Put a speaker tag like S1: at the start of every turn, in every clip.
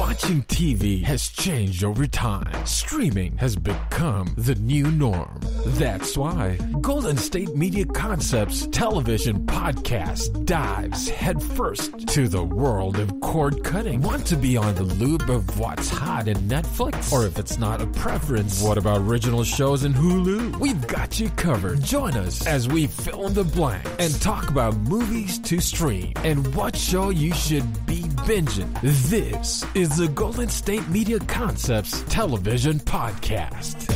S1: Watching TV has changed over time. Streaming has become the new norm. That's why Golden State Media Concepts television podcast dives headfirst to the world of cord cutting. Want to be on the loop of what's hot in Netflix? Or if it's not a preference, what about original shows in Hulu? We've got you covered. Join us as we fill in the blanks and talk about movies to stream and what show you should be binging. This is the Golden State Media Concepts television podcast.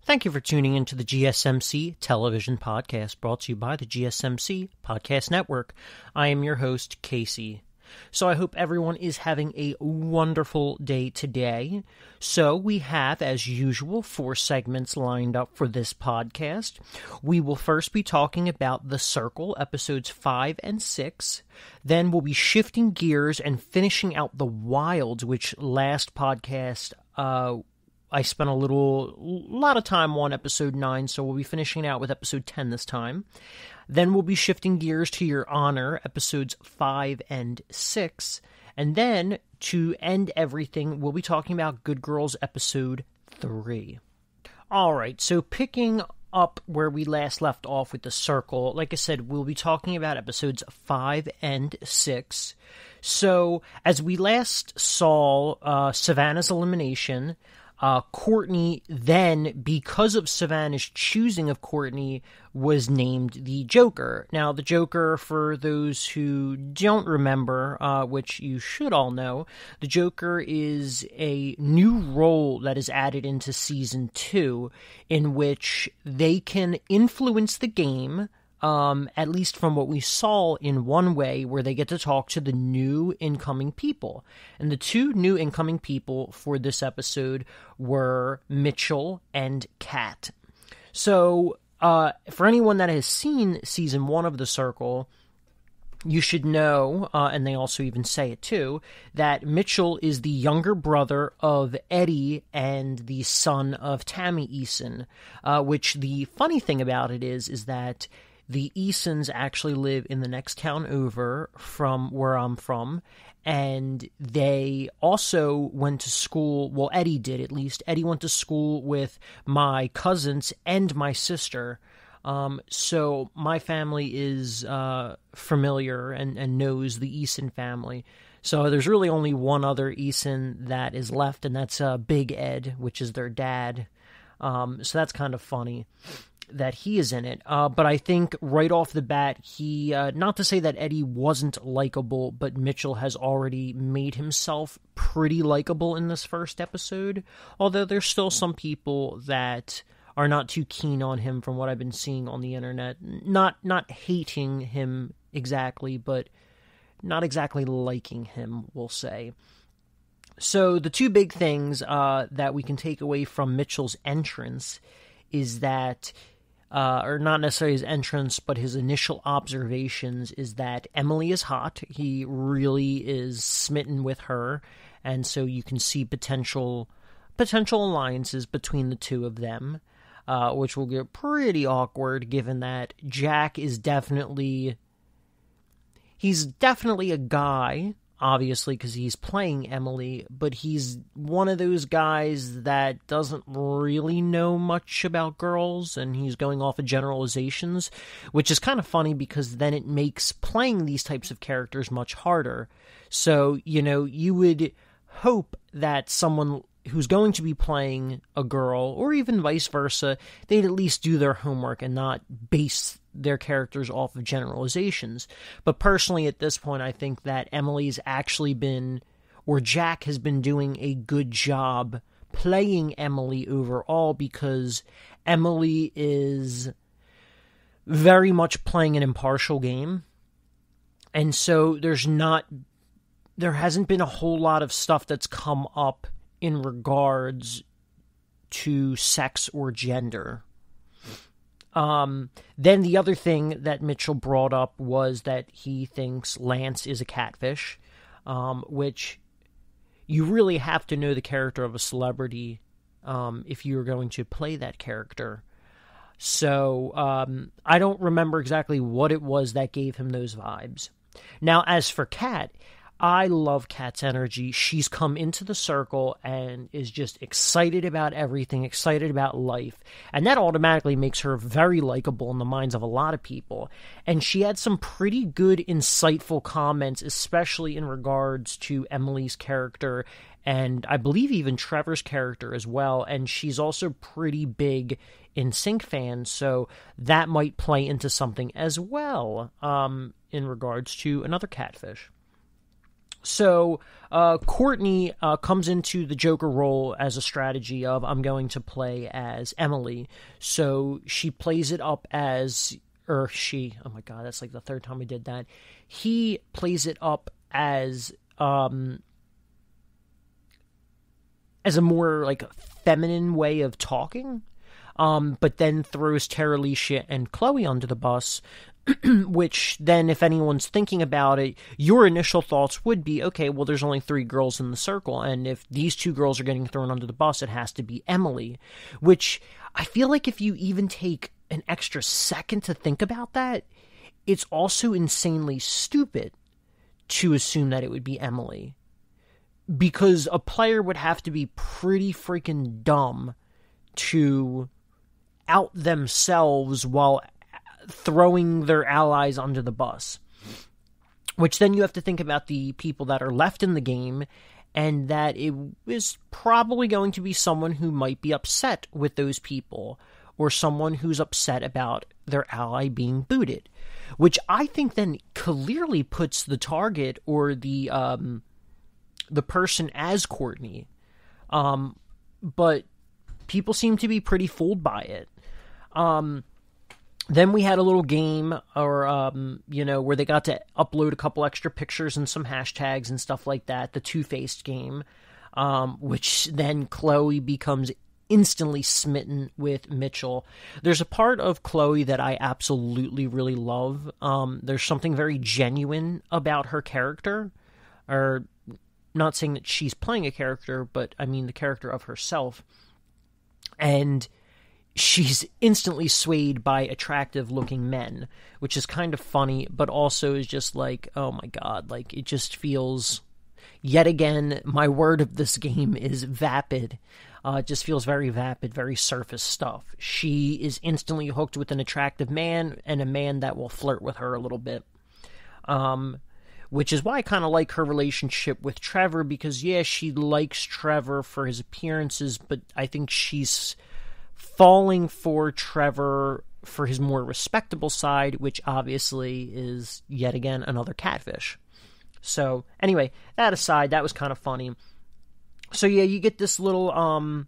S2: Thank you for tuning into the GSMC television podcast brought to you by the GSMC Podcast Network. I am your host, Casey. So I hope everyone is having a wonderful day today. So we have, as usual, 4 segments lined up for this podcast. We will first be talking about The Circle, episodes 5 and 6. Then we'll be shifting gears and finishing out The Wilds, which last podcast, I spent a lot of time on episode 9, so we'll be finishing out with episode 10 this time. Then we'll be shifting gears to Your Honor, episodes 5 and 6. And then, to end everything, we'll be talking about Good Girls, episode 3. Alright, so picking up where we last left off with The Circle, like I said, we'll be talking about episodes 5 and 6. So, as we last saw Savannah's elimination, Courtney then, because of Savannah's choosing of Courtney, was named the Joker. Now, the Joker, for those who don't remember, which you should all know, the Joker is a new role that is added into Season 2, in which they can influence the game, at least from what we saw, in one way, where they get to talk to the new incoming people. And the 2 new incoming people for this episode were Mitchell and Kat. So, for anyone that has seen Season 1 of The Circle, you should know, and they also even say it too, that Mitchell is the younger brother of Eddie and the son of Tammy Eason, which the funny thing about it is that the Easons actually live in the next town over from where I'm from, and they also went to school, well, Eddie did at least. Eddie went to school with my cousins and my sister, so my family is familiar and knows the Eason family. So there's really only one other Eason that is left, and that's Big Ed, which is their dad. So that's kind of funny that he is in it, but I think right off the bat, he, not to say that Eddie wasn't likable, but Mitchell has already made himself pretty likable in this first episode, although there's still some people that are not too keen on him from what I've been seeing on the internet. Not hating him exactly, but not exactly liking him, we'll say. So the 2 big things that we can take away from Mitchell's entrance is that, or not necessarily his entrance, but his initial observations, is that Emily is hot. He really is smitten with her, and so you can see potential alliances between the 2 of them, which will get pretty awkward given that Jack is definitely a guy, obviously, because he's playing Emily, but he's one of those guys that doesn't really know much about girls, and he's going off of generalizations, which is kind of funny because then it makes playing these types of characters much harder. So, you would hope that someone who's going to be playing a girl, or even vice versa, they'd at least do their homework and not base their characters off of generalizations. But personally, at this point, I think that Emily's actually been, or Jack has been doing a good job playing Emily overall, because Emily is very much playing an impartial game. And so there hasn't been a whole lot of stuff that's come up in regards to sex or gender. Then the other thing that Mitchell brought up was that he thinks Lance is a catfish, which you really have to know the character of a celebrity if you're going to play that character. So I don't remember exactly what it was that gave him those vibes. Now, as for Kat, I love Kat's energy. She's come into the circle and is just excited about everything, excited about life. And that automatically makes her very likable in the minds of a lot of people. And she had some pretty good, insightful comments, especially in regards to Emily's character and I believe even Trevor's character as well. And she's also pretty big in Sync fans, so that might play into something as well in regards to another catfish. So Courtney comes into the Joker role as a strategy of, I'm going to play as Emily. So she plays it up as, oh my god, that's like the third time we did that. He plays it up as a more like feminine way of talking, but then throws Tara Alicia and Chloe under the bus, which then, if anyone's thinking about it, your initial thoughts would be, okay, well, there's only 3 girls in the circle, and if these 2 girls are getting thrown under the bus, it has to be Emily, which I feel like if you even take an extra second to think about that, it's also insanely stupid to assume that it would be Emily, because a player would have to be pretty freaking dumb to out themselves while throwing their allies under the bus. Which then you have to think about the people that are left in the game, and that it is probably going to be someone who might be upset with those people, or someone who's upset about their ally being booted. Which I think then clearly puts the target or the person as Courtney. But people seem to be pretty fooled by it. Then we had a little game, or where they got to upload a couple extra pictures and some hashtags and stuff like that. The Two-Faced game, which then Chloe becomes instantly smitten with Mitchell. There's a part of Chloe that I absolutely really love. There's something very genuine about her character, or not saying that she's playing a character, but I mean the character of herself. And she's instantly swayed by attractive-looking men, which is kind of funny, but also is just like, oh my god, like, it just feels, yet again, my word of this game is vapid. It just feels very vapid, very surface stuff. She is instantly hooked with an attractive man, and a man that will flirt with her a little bit. Which is why I kind of like her relationship with Trevor, because, yeah, she likes Trevor for his appearances, but I think she's falling for Trevor for his more respectable side, which obviously is, yet again, another catfish. So, anyway, that aside, that was kind of funny. So, yeah, you get this little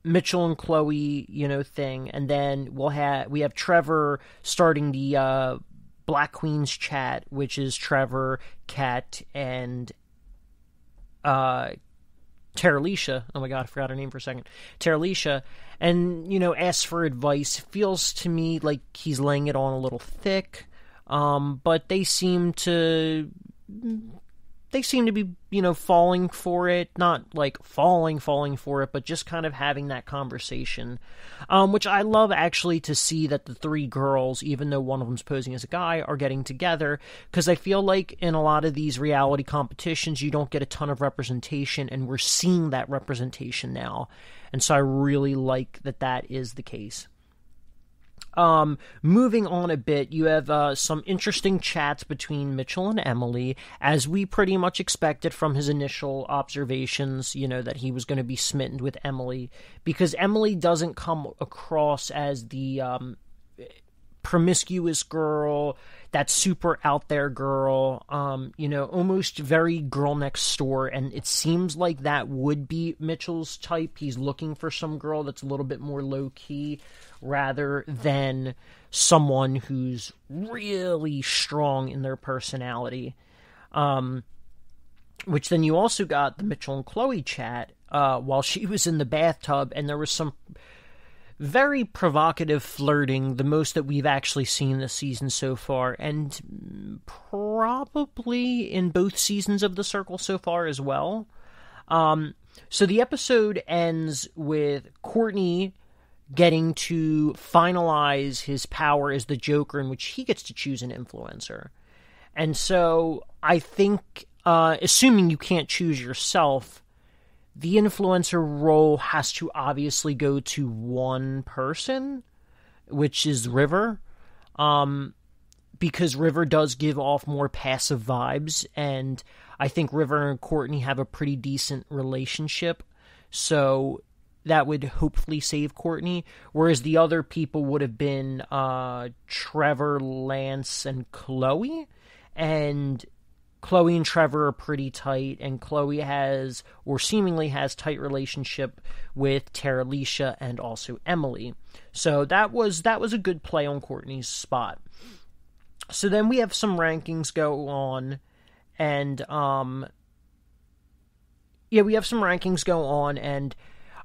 S2: Mitchell and Chloe, thing, and then we have Trevor starting the Black Queen's chat, which is Trevor, Kat, and Tara Alicia. Oh my god, I forgot her name for a second. Tara Alicia. And, asks for advice. Feels to me like he's laying it on a little thick. But they seem to be, falling for it. Not like falling for it, but just kind of having that conversation. Which I love, actually, to see that the 3 girls, even though one of them's posing as a guy, are getting together. Because I feel like in a lot of these reality competitions, you don't get a ton of representation, and we're seeing that representation now. And so I really like that is the case. Moving on a bit, you have some interesting chats between Mitchell and Emily, as we pretty much expected from his initial observations, that he was going to be smitten with Emily, because Emily doesn't come across as the promiscuous girl that super out there girl, almost very girl next door, and it seems like that would be Mitchell's type. He's looking for some girl that's a little bit more low-key, rather than someone who's really strong in their personality. Which then you also got the Mitchell and Chloe chat while she was in the bathtub, and there was some very provocative flirting, the most that we've actually seen this season so far, and probably in both seasons of The Circle so far as well. So the episode ends with Courtney getting to finalize his power as the Joker, in which he gets to choose an influencer. And so I think, assuming you can't choose yourself, the influencer role has to obviously go to one person, which is River, because River does give off more passive vibes, and I think River and Courtney have a pretty decent relationship, so that would hopefully save Courtney, whereas the other people would have been Trevor, Lance, and Chloe, and Chloe and Trevor are pretty tight, and Chloe has, or seemingly has, tight relationship with Tara Alicia and also Emily. So that was a good play on Courtney's spot. So then we have some rankings go on, and and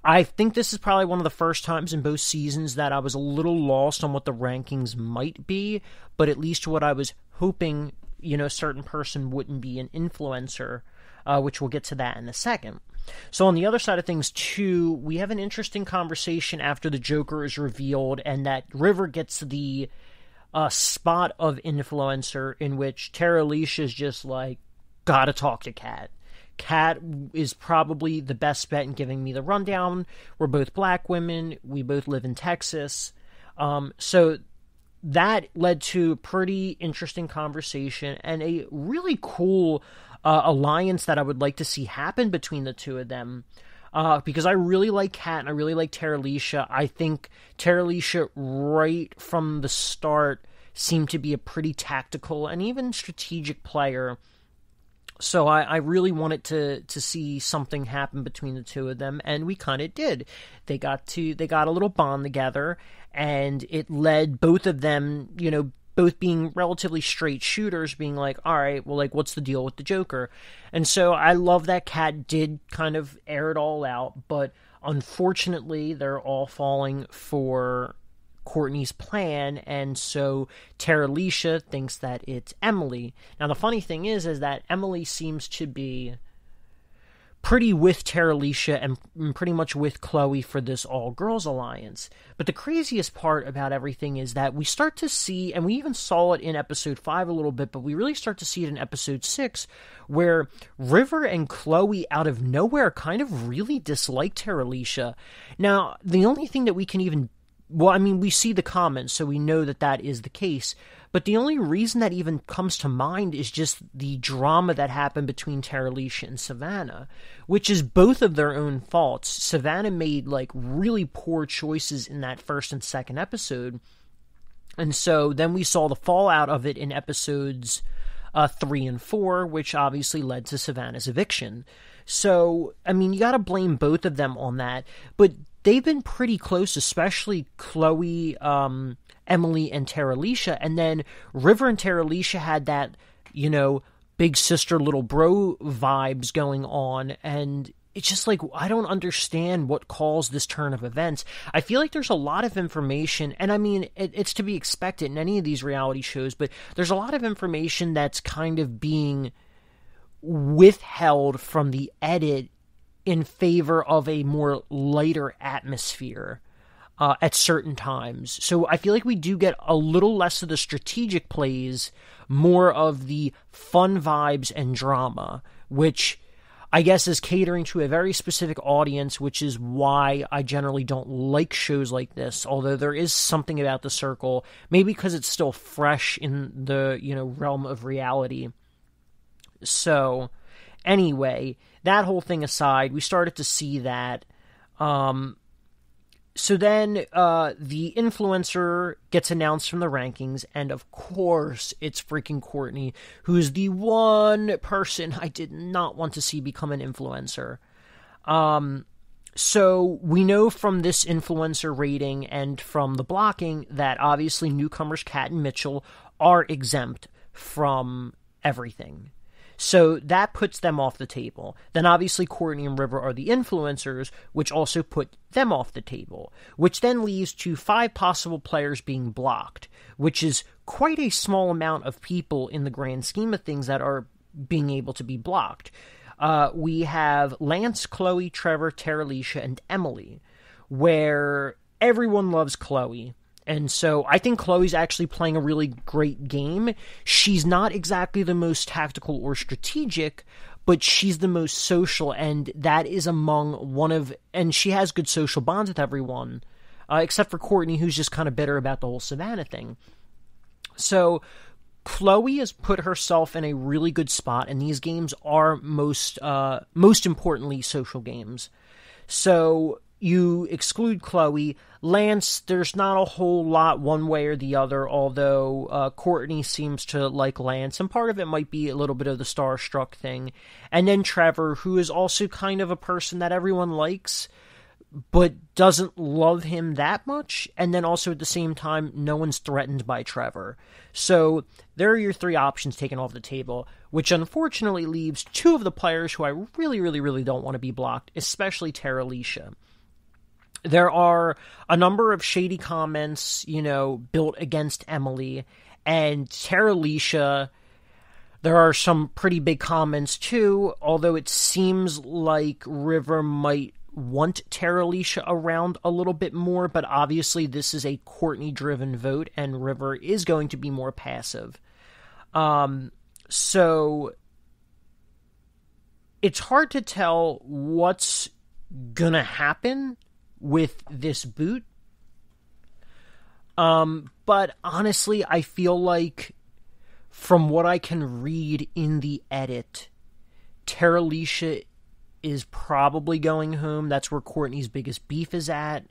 S2: I think this is probably one of the first times in both seasons that I was a little lost on what the rankings might be, but at least what I was hoping, a certain person wouldn't be an influencer, which we'll get to that in a second. So on the other side of things, too, we have an interesting conversation after the Joker is revealed, and that River gets the spot of influencer, in which Tara Alicia is just like, gotta talk to Kat. Kat is probably the best bet in giving me the rundown. We're both black women. We both live in Texas. So that led to a pretty interesting conversation and a really cool alliance that I would like to see happen between the two of them. Because I really like Kat and I really like Tara Alicia. I think Tara Alicia, right from the start, seemed to be a pretty tactical and even strategic player. So I really wanted to see something happen between the two of them, and we kind of did. They got a little bond together, and it led both of them, both being relatively straight shooters, being like, all right, well, like, what's the deal with the Joker? And so I love that Kat did kind of air it all out, but unfortunately, they're all falling for Courtney's plan, and so Tara Alicia thinks that it's Emily. Now, the funny thing is that Emily seems to be pretty with Tara Alicia and pretty much with Chloe for this all-girls alliance. But the craziest part about everything is that we start to see, and we even saw it in episode 5 a little bit, but we really start to see it in episode 6, where River and Chloe out of nowhere kind of really dislike Tara Alicia. Now, the only thing that we can even we see the comments, so we know that is the case, but the only reason that even comes to mind is just the drama that happened between Tara Alicia and Savannah, which is both of their own faults. Savannah made, really poor choices in that first and second episode, and so then we saw the fallout of it in episodes 3 and 4, which obviously led to Savannah's eviction. So, you gotta blame both of them on that, but they've been pretty close, especially Chloe, Emily, and Tara Alicia. And then River and Tara Alicia had that, big sister, little bro vibes going on. And it's just like, I don't understand what caused this turn of events. I feel like there's a lot of information, and it's to be expected in any of these reality shows, but there's a lot of information that's kind of being withheld from the edit in favor of a more lighter atmosphere at certain times. So I feel like we do get a little less of the strategic plays, more of the fun vibes and drama, which I guess is catering to a very specific audience, which is why I generally don't like shows like this, although there is something about The Circle, maybe because it's still fresh in the, realm of reality. So, anyway, that whole thing aside, we started to see that So then the influencer gets announced from the rankings, and of course it's freaking Courtney, who's the one person I did not want to see become an influencer. So we know from this influencer rating and from the blocking that obviously newcomers Kat and Mitchell are exempt from everything. So that puts them off the table. Then obviously Courtney and River are the influencers, which also put them off the table, which then leaves to 5 possible players being blocked, which is quite a small amount of people in the grand scheme of things that are being able to be blocked. We have Lance, Chloe, Trevor, Terralisha, and Emily, where everyone loves Chloe. And so I think Chloe's actually playing a really great game. She's not exactly the most tactical or strategic, but she's the most social, and that is and she has good social bonds with everyone, except for Courtney, who's just kind of bitter about the whole Savannah thing. So Chloe has put herself in a really good spot, and these games are most importantly social games. So you exclude Chloe. Lance, there's not a whole lot one way or the other, although Courtney seems to like Lance, and part of it might be a little bit of the starstruck thing. And then Trevor, who is also kind of a person that everyone likes, but doesn't love him that much, and then also at the same time, no one's threatened by Trevor. So there are your 3 options taken off the table, which unfortunately leaves 2 of the players who I really, really, really don't want to be blocked, especially Terralisha. There are a number of shady comments, built against Emily, and Terralisha, there are some pretty big comments too, although it seems like River might want Terralisha around a little bit more, but obviously this is a Courtney-driven vote, and River is going to be more passive. So it's hard to tell what's gonna happen with this boot. But honestly, I feel like from what I can read in the edit, Terralisha is probably going home. That's where Courtney's biggest beef is at.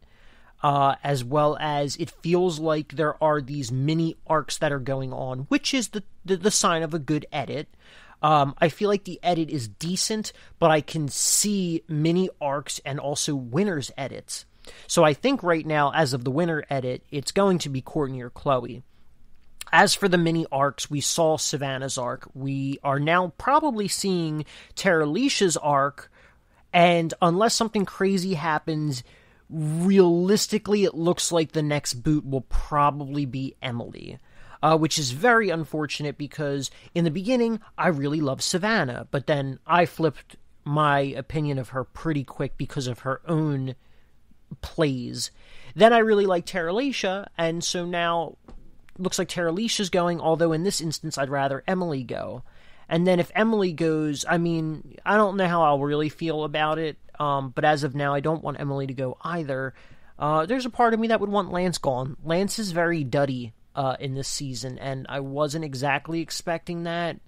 S2: As well as it feels like there are these mini arcs that are going on, which is the sign of a good edit. I feel like the edit is decent, but I can see mini arcs and also winners edits. So I think right now, as of the winner edit, it's going to be Courtney or Chloe. As for the mini arcs, we saw Savannah's arc. We are now probably seeing Terralisha's arc, and unless something crazy happens, realistically it looks like the next boot will probably be Emily. Which is very unfortunate because in the beginning, I really loved Savannah, but then I flipped my opinion of her pretty quick because of her own plays. Then I really liked Terralisha, and so now looks like Terralisha's going, although in this instance I'd rather Emily go. And then if Emily goes, I mean, I don't know how I'll really feel about it, but as of now I don't want Emily to go either. There's a part of me that would want Lance gone. Lance is very duddy in this season, and I wasn't exactly expecting that.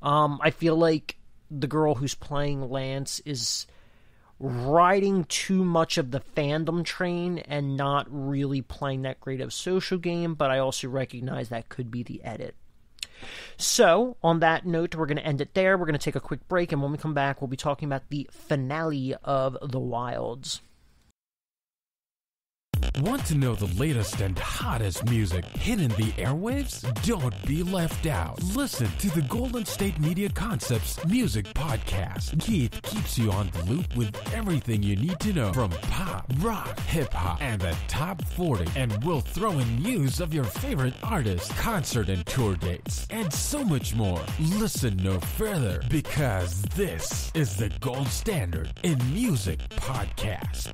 S2: I feel like the girl who's playing Lance is riding too much of the fandom train and not really playing that great of a social game, but I also recognize that could be the edit. So, on that note, we're going to end it there. We're going to take a quick break, and when we come back, we'll be talking about the finale of The Wilds.
S1: Want to know the latest and hottest music hitting the airwaves? Don't be left out. Listen to the Golden State Media Concepts Music Podcast. Keith keeps you on the loop with everything you need to know from pop, rock, hip-hop, and the top 40. And we'll throw in news of your favorite artists, concert and tour dates, and so much more. Listen no further, because this is the gold standard in music podcast.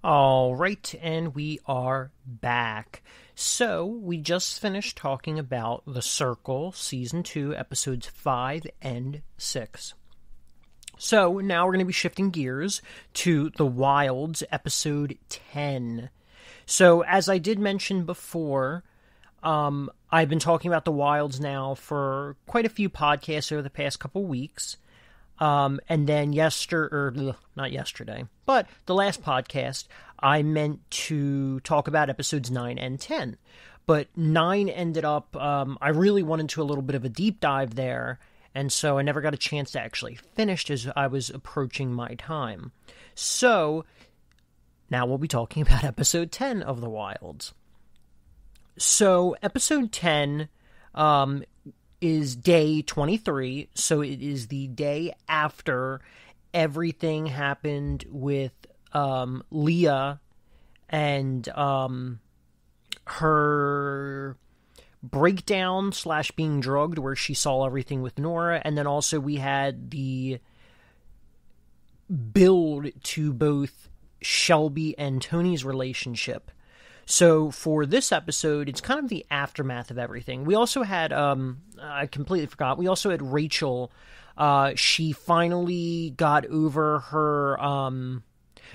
S2: All right, and we are back. So, we just finished talking about The Circle, Season 2, Episodes 5 and 6. So now we're going to be shifting gears to The Wilds, episode 10. So as I did mention before, I've been talking about The Wilds now for quite a few podcasts over the past couple weeks. And then not yesterday, but the last podcast, I meant to talk about episodes 9 and 10. But 9 ended up, I really went into a little bit of a deep dive there, and so I never got a chance to actually finish as I was approaching my time. So, now we'll be talking about episode 10 of The Wilds. So, episode 10 is day 23, so it is the day after everything happened with Leah and her breakdown / being drugged, where she saw everything with Nora, and then also we had the build to both Shelby and Tony's relationship. So for this episode, it's kind of the aftermath of everything. We also had, I completely forgot, we also had Rachel. She finally got over her,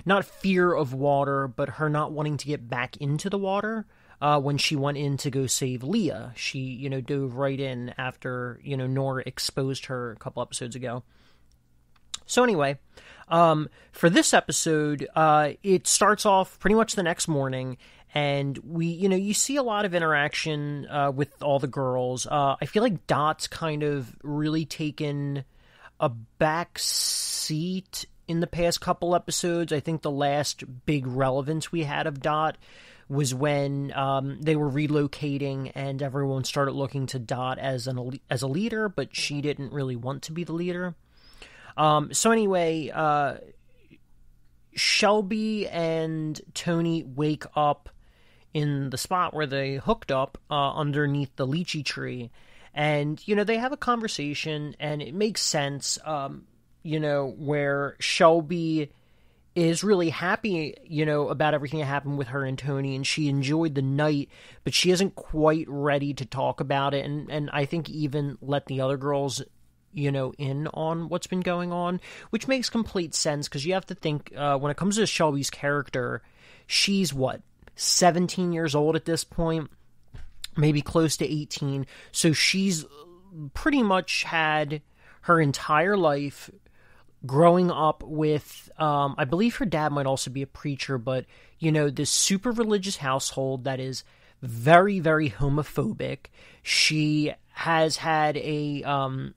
S2: not fear of water, but her not wanting to get back into the water. When she went in to go save Leah, she, dove right in after, Nora exposed her a couple episodes ago. So anyway, for this episode, it starts off pretty much the next morning, and you see a lot of interaction with all the girls. I feel like Dot's kind of really taken a back seat in the past couple episodes. I think the last big relevance we had of Dot was when they were relocating and everyone started looking to Dot as a leader, but she didn't really want to be the leader. So anyway, Shelby and Tony wake up in the spot where they hooked up underneath the lychee tree, and they have a conversation, and it makes sense, where Shelby is really happy, about everything that happened with her and Tony, and she enjoyed the night, but she isn't quite ready to talk about it, and I think even let the other girls, in on what's been going on, which makes complete sense, because you have to think, when it comes to Shelby's character, she's, 17 years old at this point, maybe close to 18, so she's pretty much had her entire life growing up with, I believe her dad might also be a preacher, but, this super religious household that is very, very homophobic. She has had a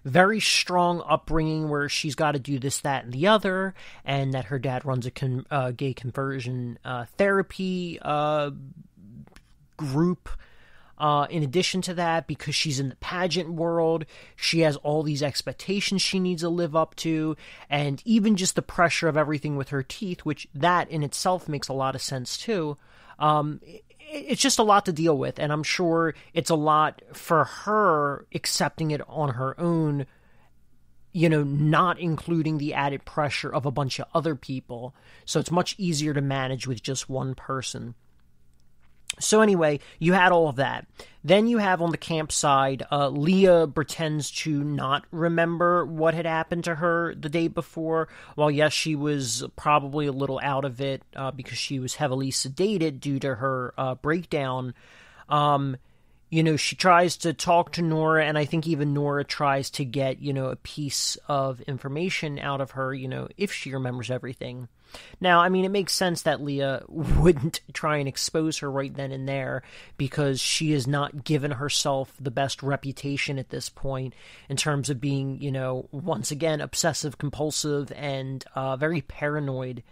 S2: very strong upbringing where she's got to do this, that, and the other, and that her dad runs a gay conversion therapy group. In addition to that, because she's in the pageant world, she has all these expectations she needs to live up to, and even just the pressure of everything with her teeth, which that in itself makes a lot of sense too. It's just a lot to deal with, and I'm sure it's a lot for her accepting it on her own, not including the added pressure of a bunch of other people. So it's much easier to manage with just one person. So anyway, you had all of that. Then you have on the campsite, Leah pretends to not remember what had happened to her the day before. While yes, she was probably a little out of it because she was heavily sedated due to her breakdown. She tries to talk to Nora, and I think even Nora tries to get, a piece of information out of her, if she remembers everything. Now, I mean, it makes sense that Leah wouldn't try and expose her right then and there, because she has not given herself the best reputation at this point in terms of being, once again, obsessive compulsive and very paranoid.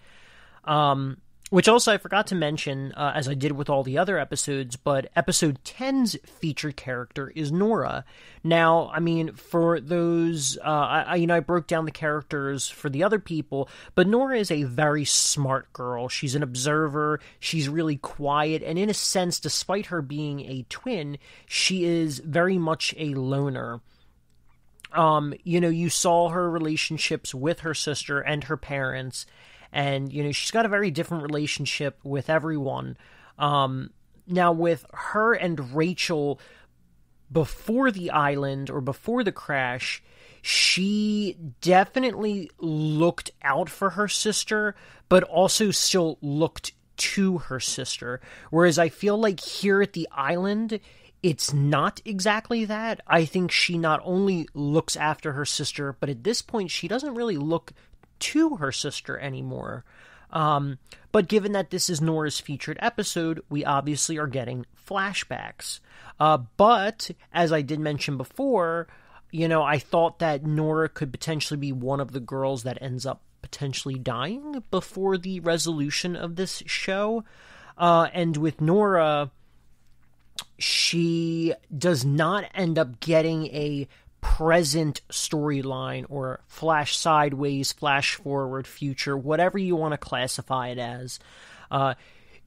S2: Which also I forgot to mention, as I did with all the other episodes, but episode 10's featured character is Nora. Now, I mean, for those, I broke down the characters for the other people, but Nora is a very smart girl. She's an observer, she's really quiet, and in a sense, despite her being a twin, she is very much a loner. You saw her relationships with her sister and her parents, and, she's got a very different relationship with everyone. Now, with her and Rachel, before the island, or before the crash, she definitely looked out for her sister, but also still looked to her sister. Whereas I feel like here at the island, it's not exactly that. I think she not only looks after her sister, but at this point, she doesn't really look to her sister anymore. But given that this is Nora's featured episode, we obviously are getting flashbacks. But, as I did mention before, I thought that Nora could potentially be one of the girls that ends up potentially dying before the resolution of this show. And with Nora, she does not end up getting a present storyline or flash sideways, flash forward, future, whatever you want to classify it as.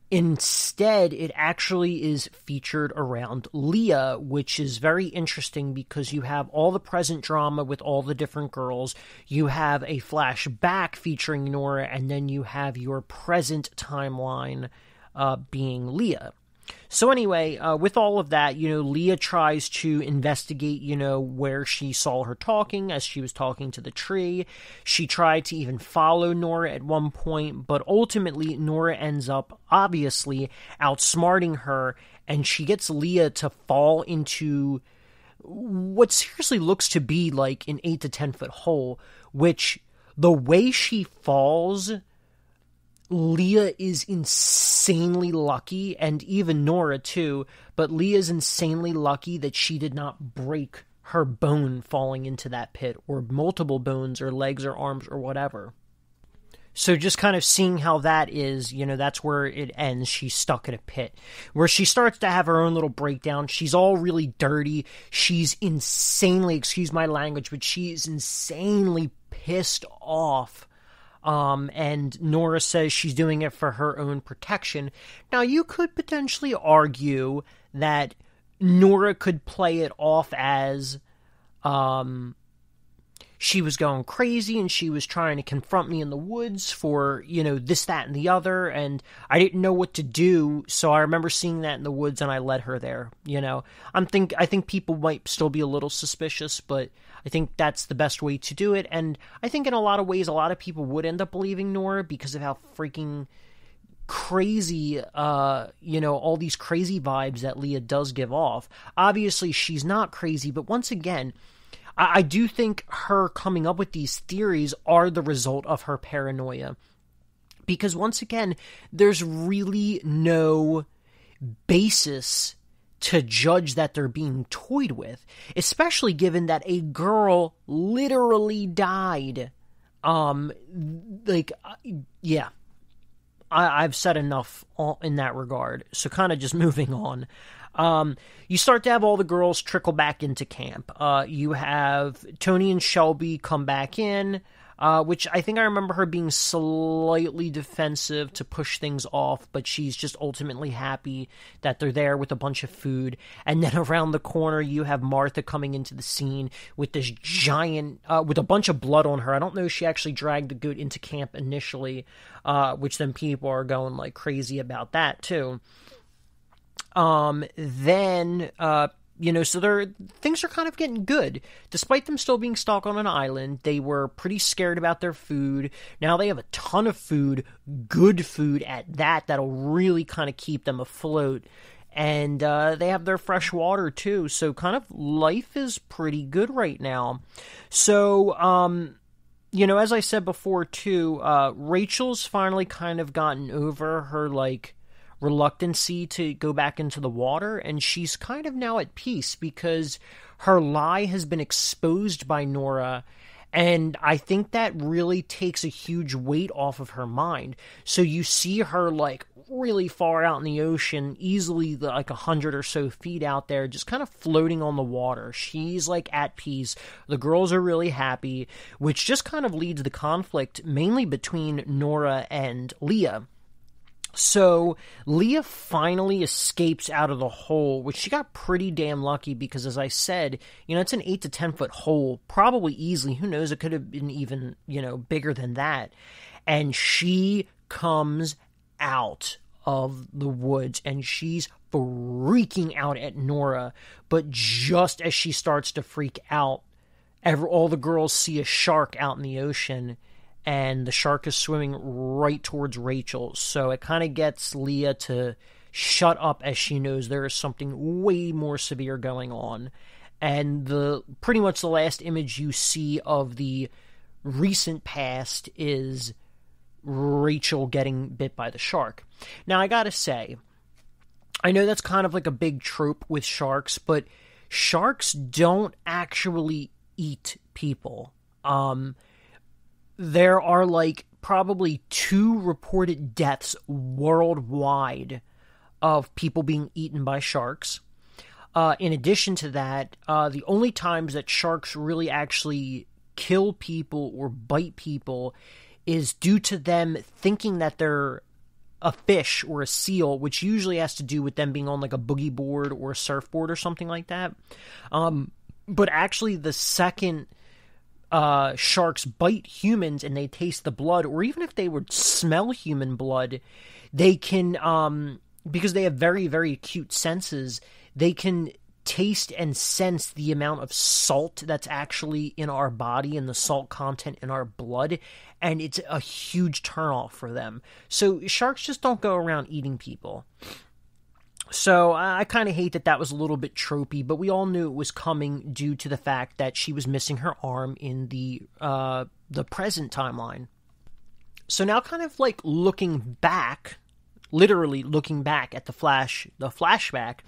S2: Instead, it actually is featured around Leah, which is very interesting because you have all the present drama with all the different girls, you have a flashback featuring Nora, and then you have your present timeline being Leah. So anyway, with all of that, Leah tries to investigate, where she saw her talking as she was talking to the tree. She tried to even follow Nora at one point, but ultimately Nora ends up obviously outsmarting her, and she gets Leah to fall into what seriously looks to be like an 8 to 10 foot hole, which the way she falls, Leah is insanely lucky, and even Nora too, but Leah's insanely lucky that she did not break her bone falling into that pit, or multiple bones, or legs, or arms, or whatever. So just kind of seeing how that is, that's where it ends. She's stuck in a pit, where she starts to have her own little breakdown. She's all really dirty. She's insanely, excuse my language, but she is insanely pissed off. And Nora says she's doing it for her own protection. Now, you could potentially argue that Nora could play it off as, she was going crazy and she was trying to confront me in the woods for, this, that, and the other, and I didn't know what to do, so I remember seeing that in the woods and I led her there, I think people might still be a little suspicious, but I think that's the best way to do it, and I think in a lot of ways, a lot of people would end up believing Nora because of how freaking crazy, all these crazy vibes that Leah does give off. Obviously, she's not crazy, but once again, I do think her coming up with these theories are the result of her paranoia. Because once again, there's really no basis to judge that they're being toyed with. Especially given that a girl literally died. Yeah. I've said enough in that regard. So kind of just moving on. You start to have all the girls trickle back into camp. You have Tony and Shelby come back in, which I think I remember her being slightly defensive to push things off, but she's just ultimately happy that they're there with a bunch of food. And then around the corner, you have Martha coming into the scene with this giant, with a bunch of blood on her. I don't know if she actually dragged the goat into camp initially, which then people are going like crazy about that too. So things are kind of getting good. Despite them still being stuck on an island, they were pretty scared about their food. Now they have a ton of food, good food at that, that'll really kind of keep them afloat. And they have their fresh water too, so kind of life is pretty good right now. So, as I said before too, Rachel's finally kind of gotten over her, reluctancy to go back into the water, and she's kind of now at peace because her lie has been exposed by Nora, and I think that really takes a huge weight off of her mind. So you see her really far out in the ocean, easily 100 or so feet out there, just kind of floating on the water. She's at peace. The girls are really happy, which just kind of leads the conflict mainly between Nora and Leah. So Leah finally escapes out of the hole, which she got pretty damn lucky because, as I said, it's an 8 to 10 foot hole, probably easily. Who knows? It could have been even, bigger than that. And she comes out of the woods and she's freaking out at Nora. But just as she starts to freak out all the girls see a shark out in the ocean, and the shark is swimming right towards Rachel. So it kind of gets Leah to shut up as she knows there is something way more severe going on. And pretty much the last image you see of the recent past is Rachel getting bit by the shark. Now, I gotta say, I know that's kind of like a big trope with sharks, but sharks don't actually eat people. There are like probably 2 reported deaths worldwide of people being eaten by sharks. In addition to that, the only times that sharks really actually kill people or bite people is due to them thinking that they're a fish or a seal, which usually has to do with them being on like a boogie board or a surfboard or something like that. But actually the second sharks bite humans and they taste the blood, or even if they would smell human blood, they can, because they have very, very acute senses, they can taste and sense the amount of salt that's actually in our body and the salt content in our blood, and it's a huge turnoff for them. So sharks just don't go around eating people. So I kind of hate that was a little bit tropey, but we all knew it was coming due to the fact that she was missing her arm in the present timeline. So now kind of like looking back, literally looking back at the flashback,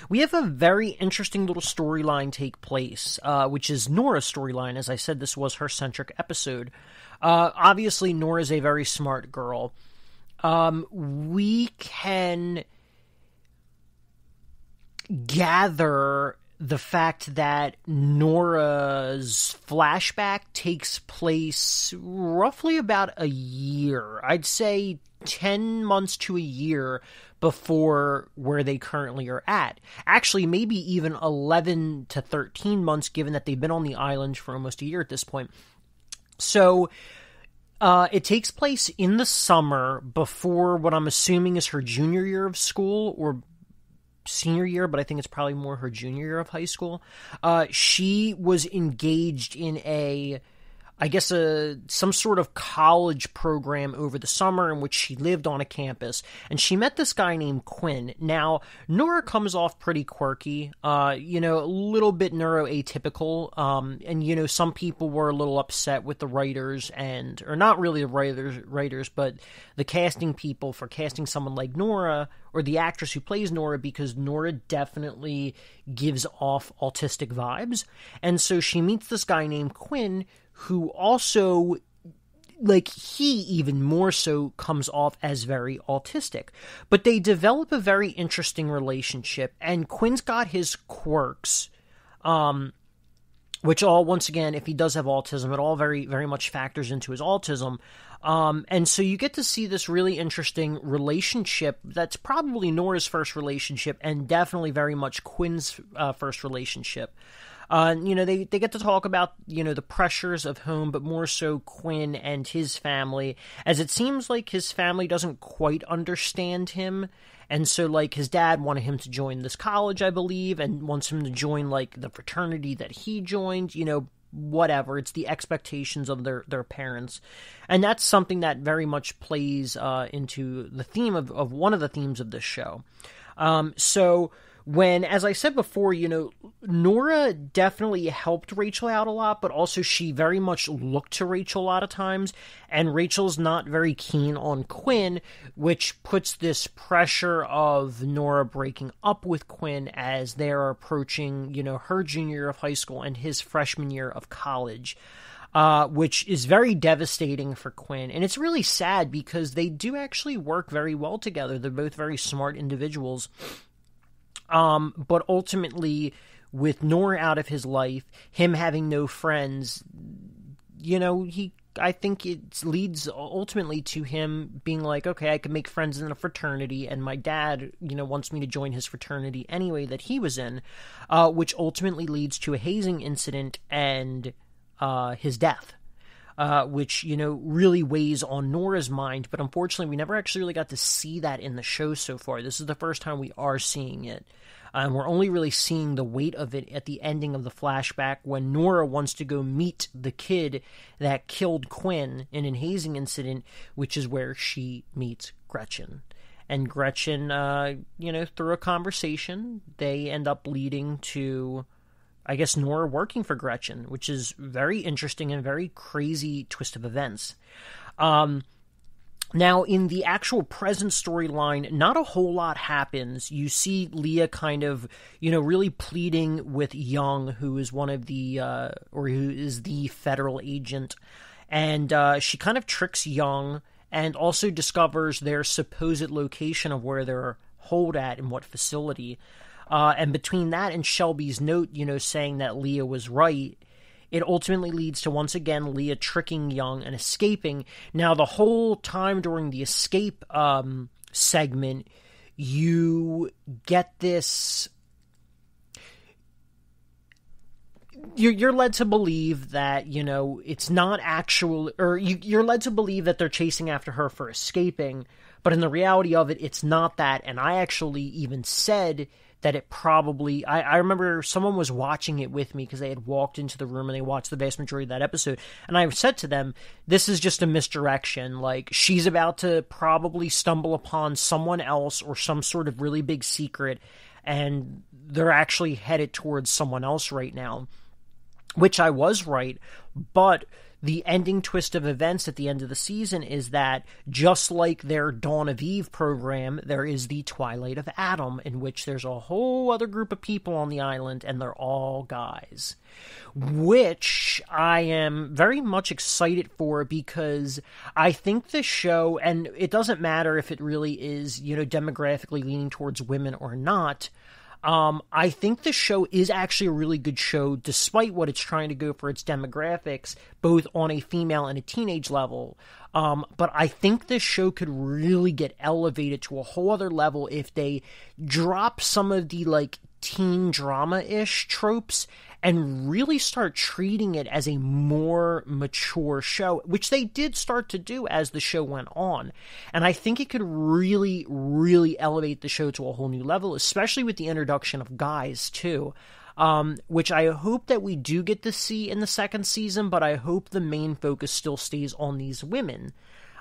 S2: we have a very interesting little storyline take place, which is Nora's storyline. As I said, this was her centric episode. Obviously, Nora's a very smart girl. We can gather the fact that Nora's flashback takes place roughly about a year. I'd say 10 months to a year before where they currently are at. Actually, maybe even 11 to 13 months, given that they've been on the island for almost a year at this point. So it takes place in the summer before what I'm assuming is her junior year of school, or senior year, but I think it's probably more her junior year of high school. She was engaged in some sort of college program over the summer in which she lived on a campus, and she met this guy named Quinn. Now, Nora comes off pretty quirky, a little bit neuroatypical, and some people were a little upset with the writers or not really the writers, but the casting people for casting someone like Nora, or the actress who plays Nora, because Nora definitely gives off autistic vibes. And so she meets this guy named Quinn, who also, he even more so comes off as very autistic. But they develop a very interesting relationship, and Quinn's got his quirks, which all, once again, if he does have autism, it all very, very much factors into his autism. And so you get to see this really interesting relationship that's probably Nora's first relationship, and definitely very much Quinn's first relationship. They get to talk about, the pressures of home, but more so Quinn and his family, as it seems like his family doesn't quite understand him. And so, his dad wanted him to join this college, I believe, and wants him to join, the fraternity that he joined, whatever. It's the expectations of their parents. And that's something that very much plays into the theme of one of the themes of this show. When, as I said before, Nora definitely helped Rachel out a lot, but also she very much looked to Rachel a lot of times, and Rachel's not very keen on Quinn, which puts this pressure of Nora breaking up with Quinn as they're approaching, her junior year of high school and his freshman year of college. Which is very devastating for Quinn. And it's really sad because they do actually work very well together. They're both very smart individuals. But ultimately, with Nora out of his life, him having no friends, I think it leads ultimately to him being like, okay, I can make friends in a fraternity, and my dad, wants me to join his fraternity anyway that he was in, which ultimately leads to a hazing incident and his death. which, really weighs on Nora's mind. But unfortunately, we never actually really got to see that in the show so far. This is the first time we are seeing it. And we're only really seeing the weight of it at the ending of the flashback when Nora wants to go meet the kid that killed Quinn in an hazing incident, which is where she meets Gretchen. And Gretchen, through a conversation, they end up leading to, I guess, Nora working for Gretchen, which is very interesting and very crazy twist of events. Now, in the actual present storyline, not a whole lot happens. You see Leah kind of, really pleading with Young, who is one of the, who is the federal agent. And she kind of tricks Young and also discovers their supposed location of where they're holed at and what facility. And between that and Shelby's note, saying that Leah was right, it ultimately leads to, once again, Leah tricking Young and escaping. Now, the whole time during the escape segment, you get this... You're led to believe that, it's not actual... Or you're led to believe that they're chasing after her for escaping, but in the reality of it, it's not that. And I actually even said that it probably... I remember someone was watching it with me because they had walked into the room and they watched the vast majority of that episode. And I said to them, this is just a misdirection. Like, she's about to probably stumble upon someone else or some sort of really big secret, and they're actually headed towards someone else right now. Which I was right, but the ending twist of events at the end of the season is that, just like their Dawn of Eve program, there is the Twilight of Adam, in which there's a whole other group of people on the island, and they're all guys. Which I am very much excited for, because I think the show, and it doesn't matter if it really is, demographically leaning towards women or not, I think the show is actually a really good show, despite what it's trying to go for its demographics, both on a female and a teenage level. But I think this show could really get elevated to a whole other level if they drop some of the, teen drama-ish tropes and really start treating it as a more mature show, which they did start to do as the show went on. And I think it could really, really elevate the show to a whole new level, especially with the introduction of guys, too. Which I hope that we do get to see in the second season, but I hope the main focus still stays on these women.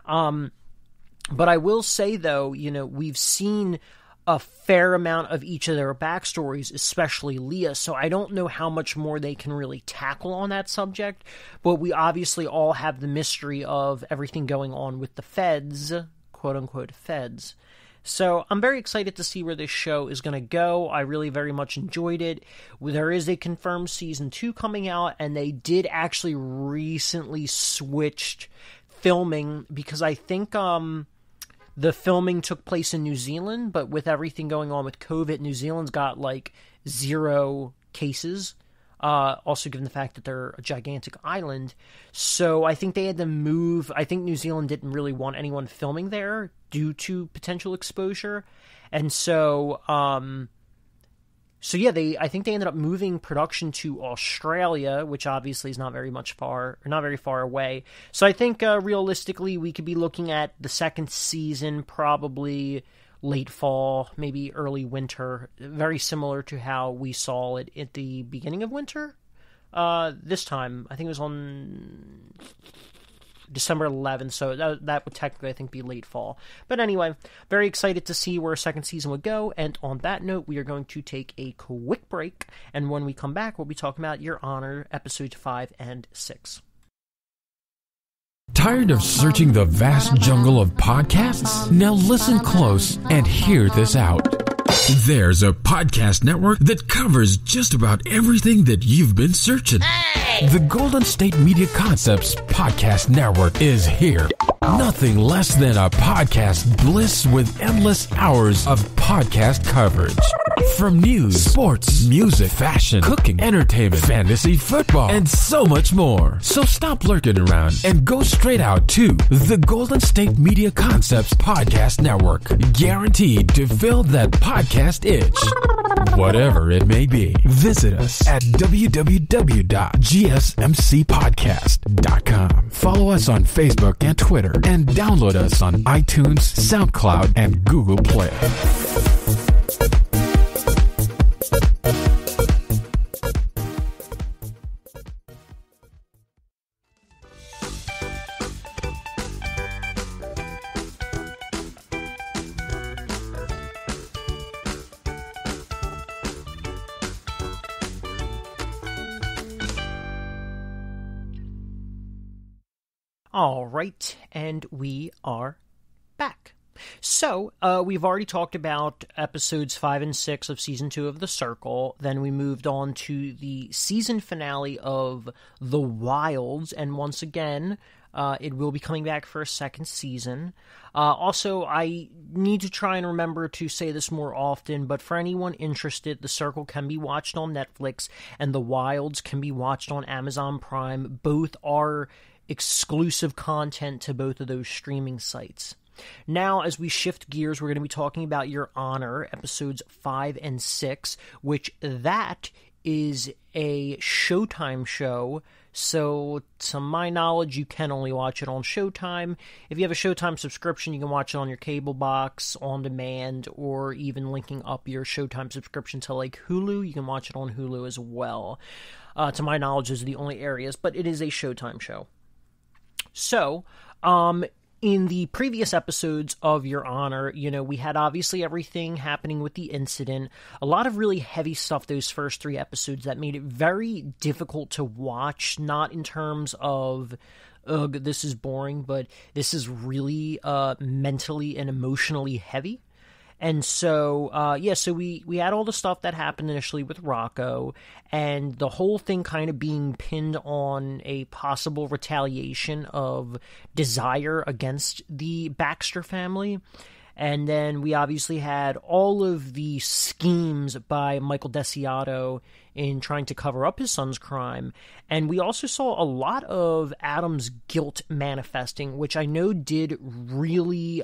S2: But I will say, though, we've seen a fair amount of each of their backstories, especially Leah, so I don't know how much more they can really tackle on that subject, but we obviously all have the mystery of everything going on with the feds, quote-unquote feds. So I'm very excited to see where this show is going to go. I really very much enjoyed it. There is a confirmed season 2 coming out, and they did actually recently switched filming, because I think the filming took place in New Zealand, but with everything going on with COVID, New Zealand's got 0 cases. Also given the fact that they're a gigantic island. So I think they had to move. I think New Zealand didn't really want anyone filming there due to potential exposure. And so, I think they ended up moving production to Australia, which obviously is not very far away. So I think realistically we could be looking at the second season probably late fall, maybe early winter, very similar to how we saw it at the beginning of winter. This time, I think it was on December 11th, so that would technically, I think, be late fall. But anyway, very excited to see where a second season would go, and on that note, we are going to take a quick break, and when we come back, we'll be talking about Your Honor, episodes 5 and 6.
S1: Tired of searching the vast jungle of podcasts? Now listen close and hear this out. There's a podcast network that covers just about everything that you've been searching. Hey! The Golden State Media Concepts Podcast Network is here. Nothing less than a podcast bliss with endless hours of podcast coverage. From news, sports, music, fashion, cooking, entertainment, fantasy, football, and so much more. So stop lurking around and go straight out to the Golden State Media Concepts Podcast Network. Guaranteed to fill that podcast itch. Whatever it may be. Visit us at www.gsmcpodcast.com. Follow us on Facebook and Twitter, and download us on iTunes, SoundCloud, and Google Play.
S2: All right, and we are back. So, we've already talked about episodes 5 and 6 of Season 2 of The Circle. Then we moved on to the season finale of The Wilds, and once again, it will be coming back for a second season. Also, I need to try and remember to say this more often, but for anyone interested, The Circle can be watched on Netflix, and The Wilds can be watched on Amazon Prime. Both are exclusive content to both of those streaming sites. Now, as we shift gears, we're going to be talking about Your Honor, episodes 5 and 6, which that is a Showtime show. So, to my knowledge, you can only watch it on Showtime. If you have a Showtime subscription, you can watch it on your cable box, on demand, or even linking up your Showtime subscription to like Hulu. You can watch it on Hulu as well. To my knowledge, those are the only areas, but it is a Showtime show. So, in the previous episodes of Your Honor, we had obviously everything happening with the incident, a lot of really heavy stuff those first 3 episodes that made it very difficult to watch, not in terms of, ugh, this is boring, but this is really mentally and emotionally heavy. And so, so we had all the stuff that happened initially with Rocco, and the whole thing kind of being pinned on a possible retaliation of Desire against the Baxter family. And then we obviously had all of the schemes by Michael Desiato in trying to cover up his son's crime. And we also saw a lot of Adam's guilt manifesting, which I know did really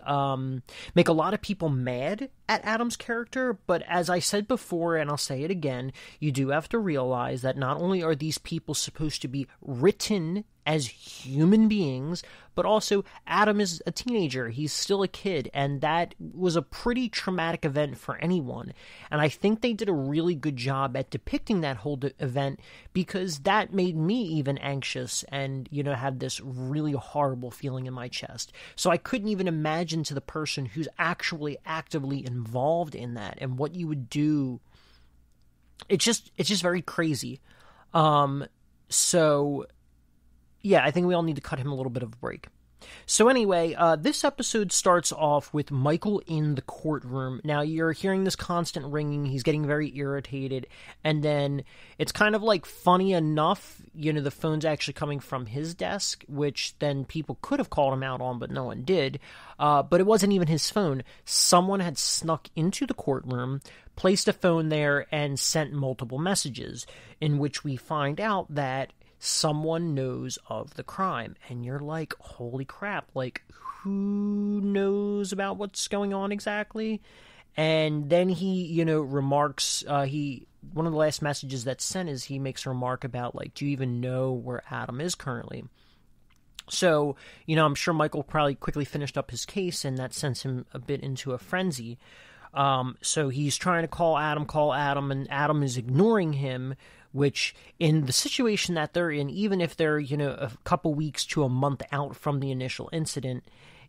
S2: make a lot of people mad at Adam's character. But as I said before, and I'll say it again, you do have to realize that not only are these people supposed to be written as human beings, but also Adam is a teenager. He's still a kid, and that was a pretty traumatic event for anyone. And I think they did a really good job at depicting that whole event, because that made me even anxious and, had this really horrible feeling in my chest. So I couldn't even imagine to the person who's actually actively involved in that and what you would do. It's just very crazy. Yeah, I think we all need to cut him a little bit of a break. So anyway, this episode starts off with Michael in the courtroom. Now, you're hearing this constant ringing. He's getting very irritated. And then it's kind of like funny enough, the phone's actually coming from his desk, which then people could have called him out on, but no one did. But it wasn't even his phone. Someone had snuck into the courtroom, placed a phone there, and sent multiple messages, in which we find out that someone knows of the crime. And you're like, holy crap, like, who knows about what's going on exactly? And then he, remarks, one of the last messages that's sent is he makes a remark about, like, do you even know where Adam is currently? So, I'm sure Michael probably quickly finished up his case, and that sends him a bit into a frenzy. So he's trying to call Adam, and Adam is ignoring him, which in the situation that they're in, even if they're, a couple weeks to a month out from the initial incident,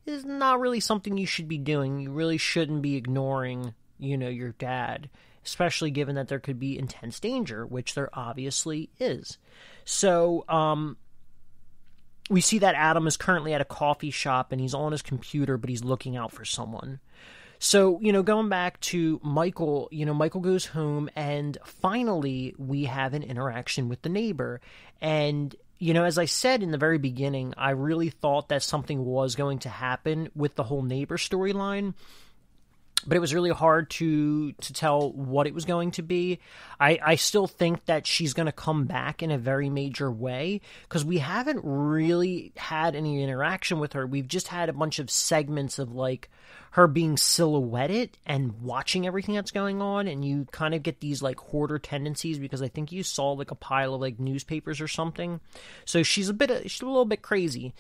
S2: is not really something you should be doing. You really shouldn't be ignoring, your dad, especially given that there could be intense danger, which there obviously is. So, we see that Adam is currently at a coffee shop, and he's on his computer, but he's looking out for someone. So, going back to Michael, Michael goes home, and finally we have an interaction with the neighbor. And, as I said in the very beginning, I really thought that something was going to happen with the whole neighbor storyline. but it was really hard to tell what it was going to be. I still think that she's going to come back in a very major way, because we haven't really had any interaction with her. We've just had a bunch of segments of, like, her being silhouetted and watching everything that's going on, and you kind of get these, like, hoarder tendencies, because I think you saw, like, a pile of, like, newspapers or something. So she's a little bit crazy.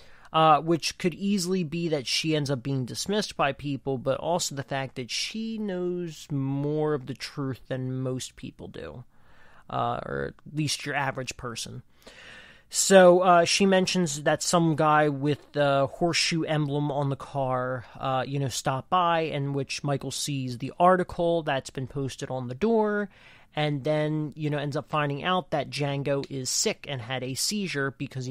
S2: Which could easily be that she ends up being dismissed by people, but also the fact that she knows more of the truth than most people do, or at least your average person. So she mentions that some guy with the horseshoe emblem on the car, stopped by, in which Michael sees the article that's been posted on the door, and then, ends up finding out that Django is sick and had a seizure because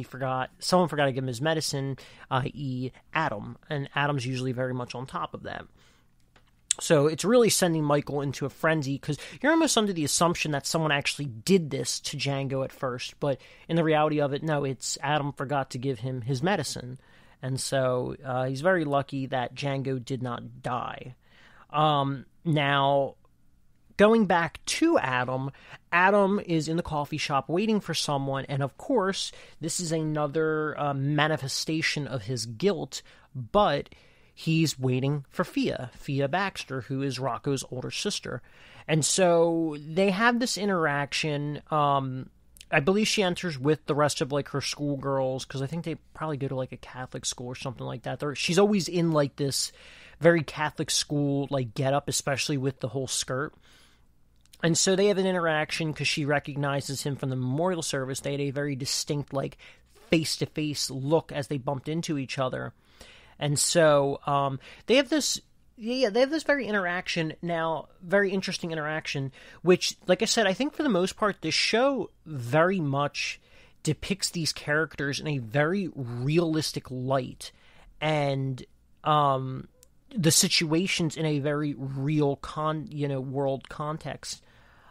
S2: someone forgot to give him his medicine, i.e. Adam. And Adam's usually very much on top of that. So it's really sending Michael into a frenzy, because you're almost under the assumption that someone actually did this to Django at first. But in the reality of it, no, it's Adam forgot to give him his medicine. And so he's very lucky that Django did not die. Now, going back to Adam is in the coffee shop waiting for someone, and of course, this is another manifestation of his guilt, but he's waiting for Fia Baxter, who is Rocco's older sister. And so they have this interaction. I believe she enters with the rest of, like, her schoolgirls, because I think they probably go to, like, a Catholic school or something like that. She's always in, like, this very Catholic school, like, get-up, especially with the whole skirt. And so they have an interaction because she recognizes him from the memorial service. They had a very distinct, like, face-to-face look as they bumped into each other. And so they have this very interesting interaction, which, like I said, I think for the most part, this show very much depicts these characters in a very realistic light, and the situations in a very real world context.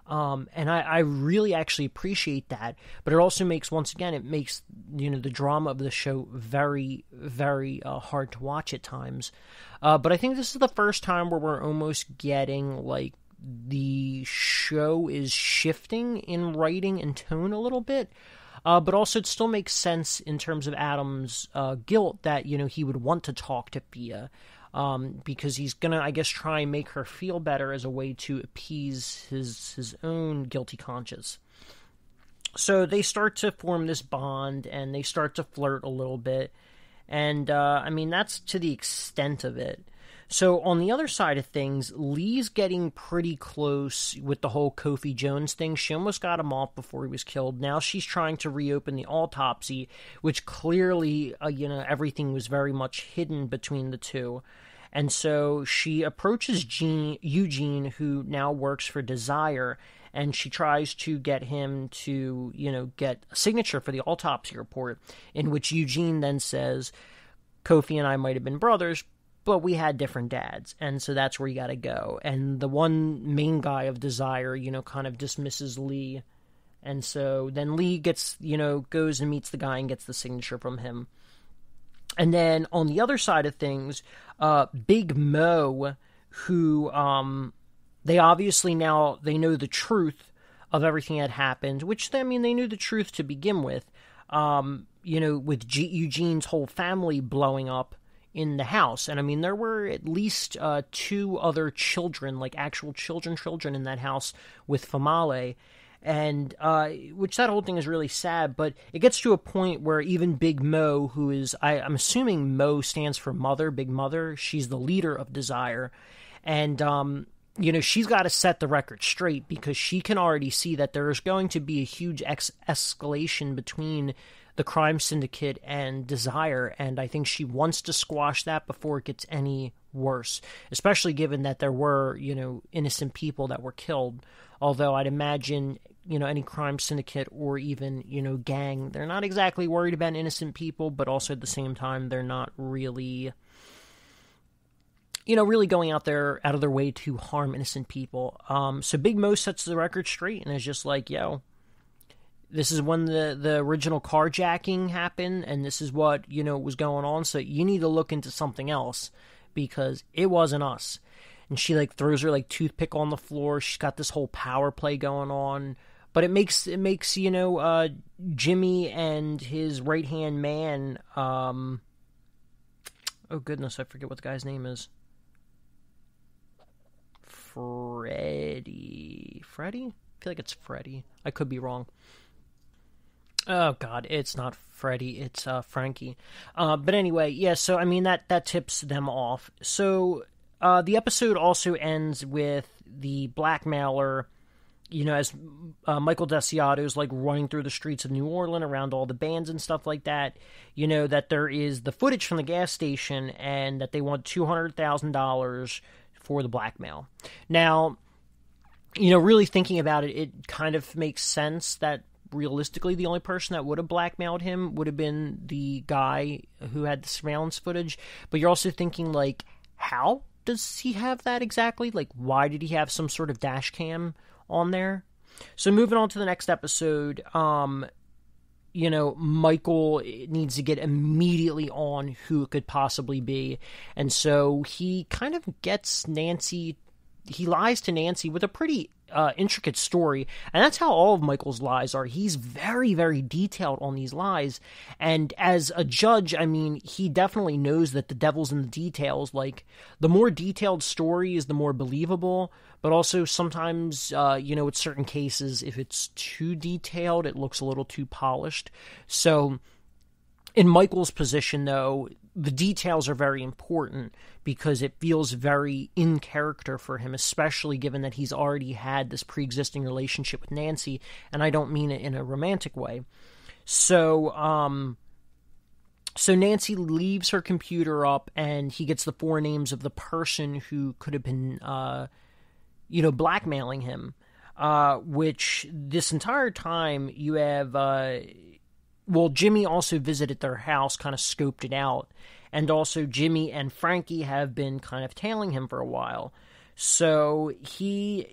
S2: And I really actually appreciate that, but it also makes the drama of the show very, very hard to watch at times. But I think this is the first time where we're almost getting, like, the show is shifting in writing and tone a little bit. But also it still makes sense in terms of Adam's guilt that, he would want to talk to Fia. Because he's gonna, I guess, try and make her feel better as a way to appease his own guilty conscience. So they start to form this bond, and they start to flirt a little bit, and that's to the extent of it. So on the other side of things, Lee's getting pretty close with the whole Kofi Jones thing. She almost got him off before he was killed. Now she's trying to reopen the autopsy, which clearly, everything was very much hidden between the two. And so she approaches Eugene, who now works for Desire, and she tries to get him to, get a signature for the autopsy report, in which Eugene then says, Kofi and I might have been brothers, but we had different dads, and so that's where you gotta go. And the one main guy of Desire, kind of dismisses Lee, and so then Lee gets, goes and meets the guy and gets the signature from him. And then on the other side of things, Big Mo, who they obviously now they know the truth of everything that happened, which they knew the truth to begin with. With Eugene's whole family blowing up in the house, and there were at least 2 other children, like actual children in that house with Famale. And which that whole thing is really sad, but it gets to a point where even Big Mo, who is, I'm assuming Mo stands for Mother, Big Mother, she's the leader of Desire, and she's got to set the record straight, because she can already see that there is going to be a huge escalation between the crime syndicate and Desire, and I think she wants to squash that before it gets any worse, especially given that there were, innocent people that were killed. Although I'd imagine, any crime syndicate or even, gang, they're not exactly worried about innocent people, but also at the same time, they're not really, really going out of their way to harm innocent people. So Big Mo sets the record straight and is just like, this is when the original carjacking happened, and this is what, was going on, so you need to look into something else, because it wasn't us. and she like throws her like toothpick on the floor. She's got this whole power play going on, but it makes Jimmy and his right hand man. Oh goodness, I forget what the guy's name is. Freddie? I feel like it's Freddie. I could be wrong. Oh God, it's not Freddie, it's Frankie. But anyway, yeah, so I mean that tips them off. So the episode also ends with the blackmailer, as Michael Desiato's like running through the streets of New Orleans around all the bands and stuff like that, that there is the footage from the gas station and that they want $200,000 for the blackmail. Now, really thinking about it, it kind of makes sense that realistically the only person that would have blackmailed him would have been the guy who had the surveillance footage. But you're also thinking, like, how does he have that exactly? Like, why did he have some sort of dash cam on there? So moving on to the next episode, Michael needs to get immediately on who it could possibly be. And so he kind of gets Nancy, he lies to Nancy with a pretty intricate story, and that's how all of Michael's lies are. He's very, very detailed on these lies, and as a judge, I mean, he definitely knows that the devil's in the details. Like, the more detailed story is the more believable, but also sometimes, with certain cases, if it's too detailed, it looks a little too polished. So, in Michael's position, though, the details are very important because it feels very in character for him, especially given that he's already had this pre-existing relationship with Nancy, and I don't mean it in a romantic way. So, so Nancy leaves her computer up, and he gets the 4 names of the person who could have been, blackmailing him, which this entire time you have... Jimmy also visited their house, kind of scoped it out, and also Jimmy and Frankie have been kind of tailing him for a while. So he,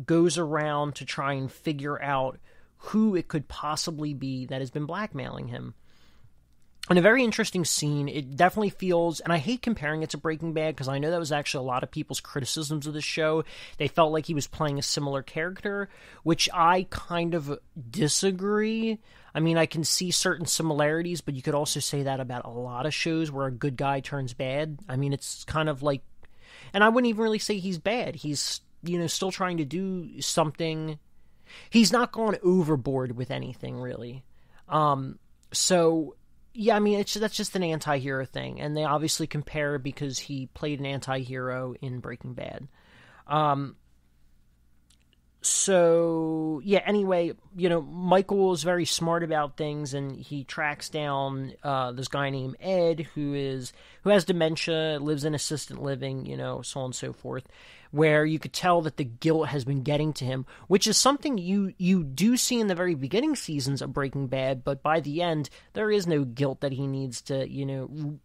S2: goes around to try and figure out who it could possibly be that has been blackmailing him. And a very interesting scene. It definitely feels, and I hate comparing it to Breaking Bad because I know that was actually a lot of people's criticisms of the show. They felt like he was playing a similar character, which I kind of disagree. I mean, I can see certain similarities, but you could also say that about a lot of shows where a good guy turns bad. I mean, it's kind of like, and I wouldn't even really say he's bad. He's, still trying to do something. He's not gone overboard with anything, really. So... yeah, I mean, that's just an anti-hero thing, and they obviously compare because he played an anti-hero in Breaking Bad. So, yeah, anyway, Michael is very smart about things, and he tracks down this guy named Ed, who has dementia, lives in assisted living, so on and so forth, where you could tell that the guilt has been getting to him, which is something you do see in the very beginning seasons of Breaking Bad, but by the end, there is no guilt that he needs to,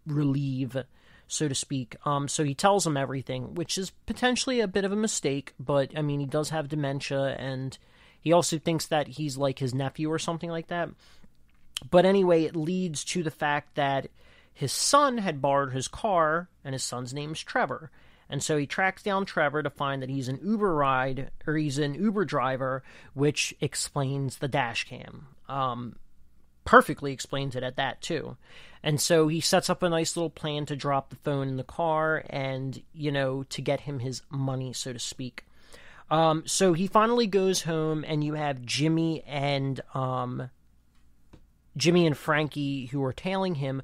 S2: relieve, so to speak. So he tells him everything, which is potentially a bit of a mistake, but, I mean, he does have dementia, and he also thinks that he's like his nephew or something like that. But anyway, it leads to the fact that his son had borrowed his car, and his son's name is Trevor. And so he tracks down Trevor to find that he's an Uber driver, which explains the dash cam. Perfectly explains it at that, too. And so he sets up a nice little plan to drop the phone in the car and, to get him his money, so to speak. So he finally goes home, and you have Jimmy and Frankie who are tailing him.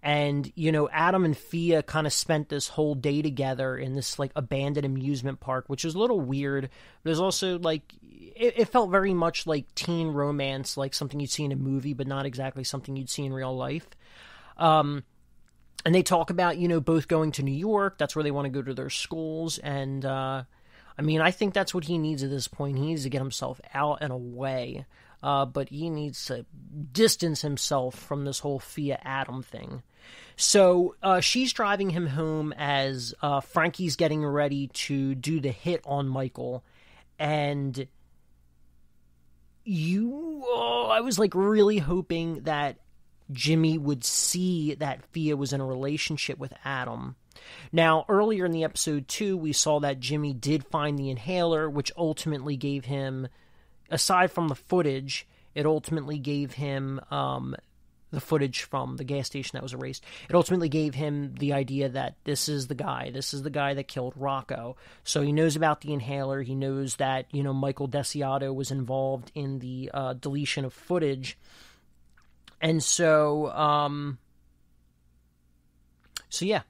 S2: And, Adam and Fia kind of spent this whole day together in this, like, abandoned amusement park, which is a little weird. But there's also, like, it felt very much like teen romance, like something you'd see in a movie, but not exactly something you'd see in real life. And they talk about, both going to New York. That's where they want to go to their schools. And, I mean, I think that's what he needs at this point. He needs to get himself out and away. But he needs to distance himself from this whole Fia Adam thing. So she's driving him home as Frankie's getting ready to do the hit on Michael. And I was like really hoping that Jimmy would see that Fia was in a relationship with Adam. Now, earlier in the episode, too, we saw that Jimmy did find the inhaler, which ultimately gave him, aside from the footage, it ultimately gave him the footage from the gas station that was erased. It ultimately gave him the idea that this is the guy that killed Rocco. So he knows about the inhaler. He knows that, Michael Desiato was involved in the deletion of footage. And so yeah.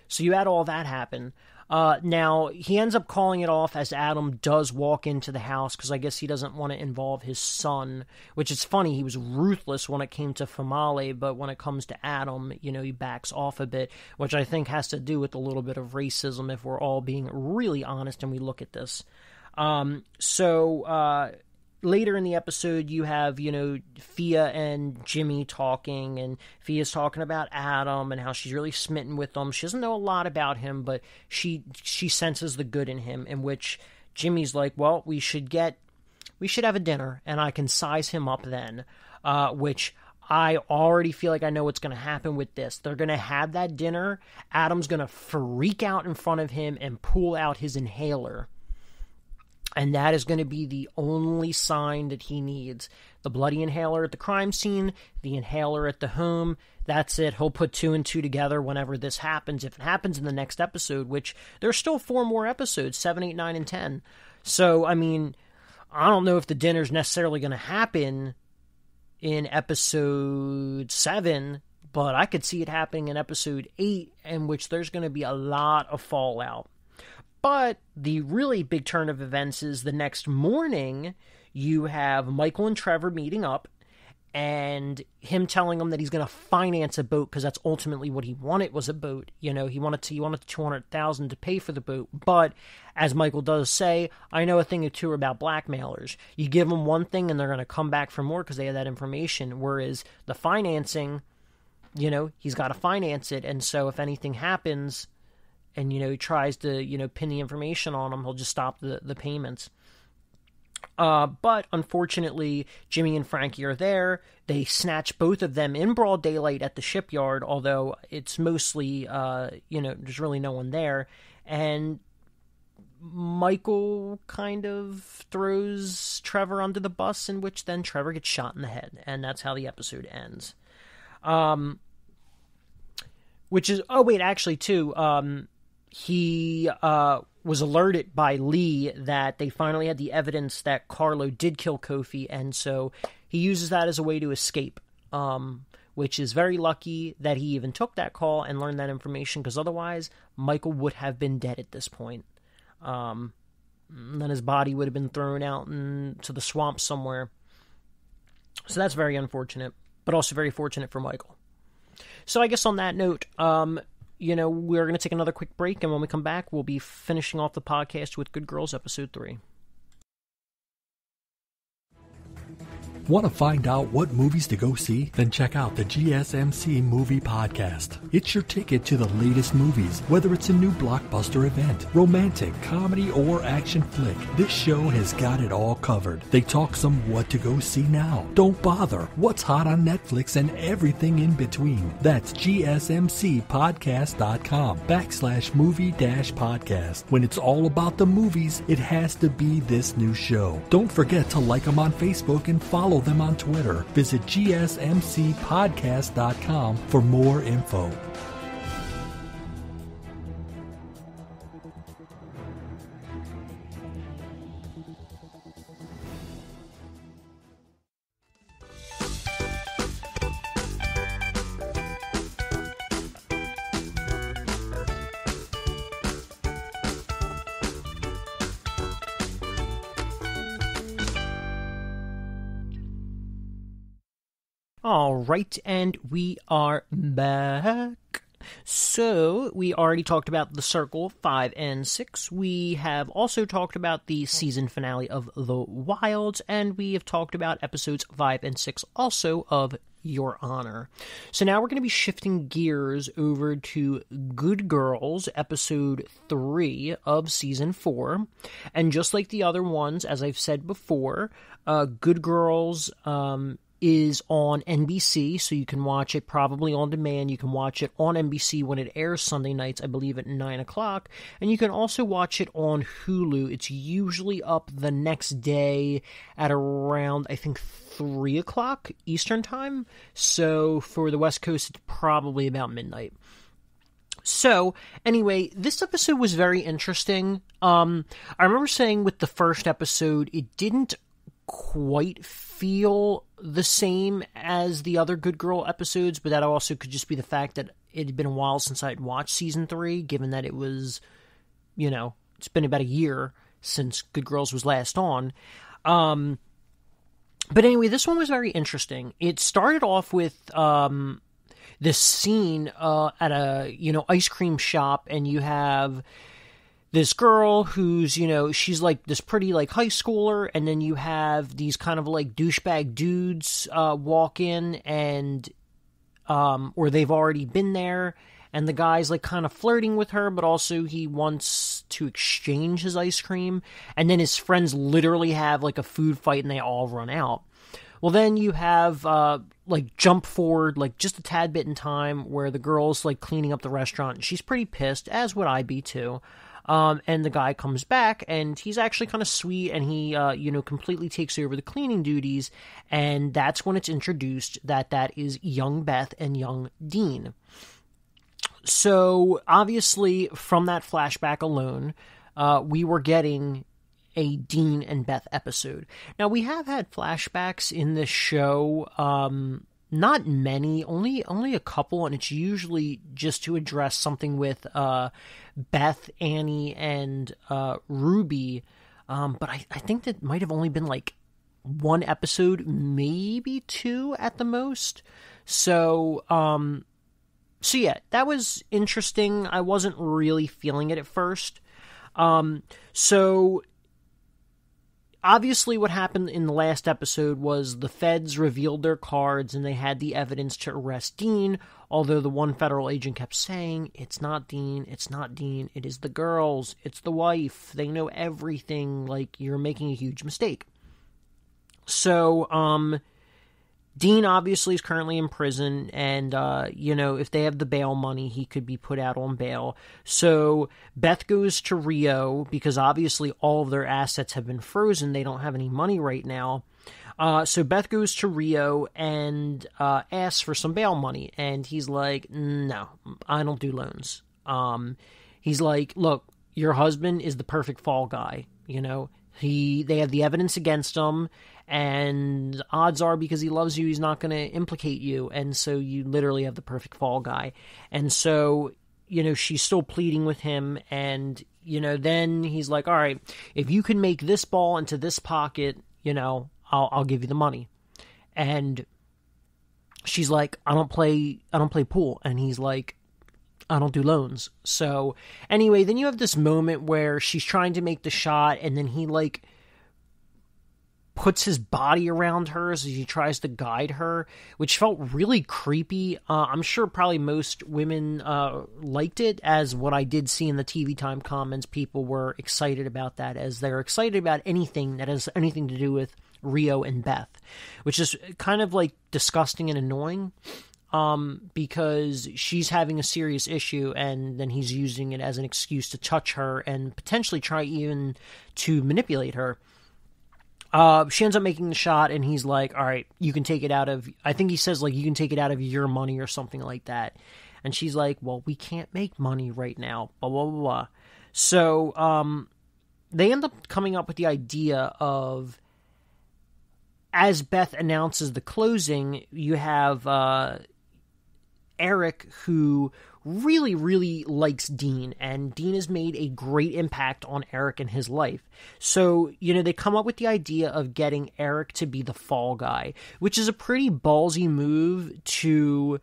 S2: So you had all that happen. Now, he ends up calling it off as Adam does walk into the house, because I guess he doesn't want to involve his son, which is funny. He was ruthless when it came to Famale, but when it comes to Adam, he backs off a bit, which I think has to do with a little bit of racism, if we're all being really honest and we look at this. Later in the episode, you have, Fia and Jimmy talking, and Fia's talking about Adam and how she's really smitten with him. She doesn't know a lot about him, but she senses the good in him, in which Jimmy's like, well, we should have a dinner, and I can size him up then, which I already feel like I know what's going to happen with this. They're going to have that dinner. Adam's going to freak out in front of him and pull out his inhaler. And that is going to be the only sign that he needs. The bloody inhaler at the crime scene, the inhaler at the home. That's it. He'll put 2 and 2 together whenever this happens. If it happens in the next episode, which there's still 4 more episodes, 7, 8, 9, and 10. So, I mean, I don't know if the dinner's necessarily going to happen in episode 7, but I could see it happening in episode 8, in which there's going to be a lot of fallout. But the really big turn of events is the next morning, you have Michael and Trevor meeting up, and him telling them that he's going to finance a boat, because that's ultimately what he wanted, was a boat. He wanted $200,000 to pay for the boat. But as Michael does say, I know a thing or two about blackmailers. You give them one thing and they're going to come back for more because they have that information. Whereas the financing, he's got to finance it. And so if anything happens, and, he tries to, pin the information on him, he'll just stop the payments. But unfortunately, Jimmy and Frankie are there. They snatch both of them in broad daylight at the shipyard, although it's mostly, there's really no one there. And Michael kind of throws Trevor under the bus, in which then Trevor gets shot in the head. And that's how the episode ends. He was alerted by Lee that they finally had the evidence that Carlo did kill Kofi, and so he uses that as a way to escape, which is very lucky that he even took that call and learned that information, because otherwise Michael would have been dead at this point. Then his body would have been thrown out into the swamp somewhere. So that's very unfortunate, but also very fortunate for Michael. So I guess on that note, we're going to take another quick break, and when we come back, we'll be finishing off the podcast with Good Girls Episode 3.
S3: Want to find out what movies to go see? Then check out the GSMC Movie Podcast. It's your ticket to the latest movies, whether it's a new blockbuster event, romantic, comedy, or action flick. This show has got it all covered. They talk some what to go see now. Don't bother. What's hot on Netflix and everything in between. That's GSMCpodcast.com/movie-podcast. When it's all about the movies, it has to be this new show. Don't forget to like them on Facebook and follow them on Twitter. Visit GSMCpodcast.com for more info.
S2: All right, and we are back. So, we already talked about The Circle 5 and 6. We have also talked about the season finale of The Wilds, and we have talked about episodes 5 and 6 also of Your Honor. So now we're going to be shifting gears over to Good Girls, episode 3 of season 4. And just like the other ones, as I've said before, Good Girls is on NBC, so you can watch it probably on demand. You can watch it on NBC when it airs Sunday nights, I believe at 9 o'clock. And you can also watch it on Hulu. It's usually up the next day at around, I think, 3 o'clock Eastern time. So for the West Coast, it's probably about midnight. So, anyway, this episode was very interesting. I remember saying with the first episode, it didn't quite feel the same as the other Good Girl episodes, but that also could just be the fact that it had been a while since I had watched season 3, given that it was, it's been about a year since Good Girls was last on. But anyway, this one was very interesting. It started off with this scene at a ice cream shop, and you have this girl who's she's like this pretty like high schooler, and then you have these kind of like douchebag dudes walk in, and or they've already been there, and the guy's like kind of flirting with her, but also he wants to exchange his ice cream, and then his friends literally have like a food fight and they all run out. Well, then you have, jump forward, like, just a tad bit in time where the girl's, like, cleaning up the restaurant, and she's pretty pissed, as would I be, too. And the guy comes back, and he's actually kind of sweet, and he, completely takes over the cleaning duties, and that's when it's introduced that is young Beth and young Dean. So, obviously, from that flashback alone, we were getting a Dean and Beth episode. Now, we have had flashbacks in this show, not many, only a couple, and it's usually just to address something with Beth, Annie, and Ruby, but I think that might have only been like one episode, maybe 2 at the most. So yeah, that was interesting. I wasn't really feeling it at first. So obviously what happened in the last episode was the feds revealed their cards and they had the evidence to arrest Dean, although the one federal agent kept saying, it's not Dean, it is the girls, it's the wife, they know everything, like, you're making a huge mistake. So, Dean obviously is currently in prison, and, if they have the bail money, he could be put out on bail. So Beth goes to Rio, because obviously all of their assets have been frozen. They don't have any money right now. So Beth goes to Rio and asks for some bail money, and he's like, no, I don't do loans. He's like, look, your husband is the perfect fall guy, They have the evidence against him, and odds are because he loves you, he's not going to implicate you, and so you literally have the perfect fall guy. And so, she's still pleading with him, and, then he's like, all right, if you can make this ball into this pocket, I'll give you the money. And she's like, I don't play pool, and he's like, I don't do loans. So anyway, then you have this moment where she's trying to make the shot, and then he like puts his body around her as he tries to guide her, which felt really creepy. I'm sure probably most women liked it, as what I did see in the TV Time comments, people were excited about that, as they're excited about anything that has anything to do with Rio and Beth, which is kind of like disgusting and annoying. Because she's having a serious issue, and then he's using it as an excuse to touch her and potentially try even to manipulate her. She ends up making the shot, and he's like, all right, you can take it out of, I think he says, like, you can take it out of your money or something like that. And she's like, well, we can't make money right now, blah, blah, blah, blah. So, they end up coming up with the idea of, as Beth announces the closing, you have, Eric, who really, really likes Dean, and Dean has made a great impact on Eric in his life. So, they come up with the idea of getting Eric to be the fall guy, which is a pretty ballsy move to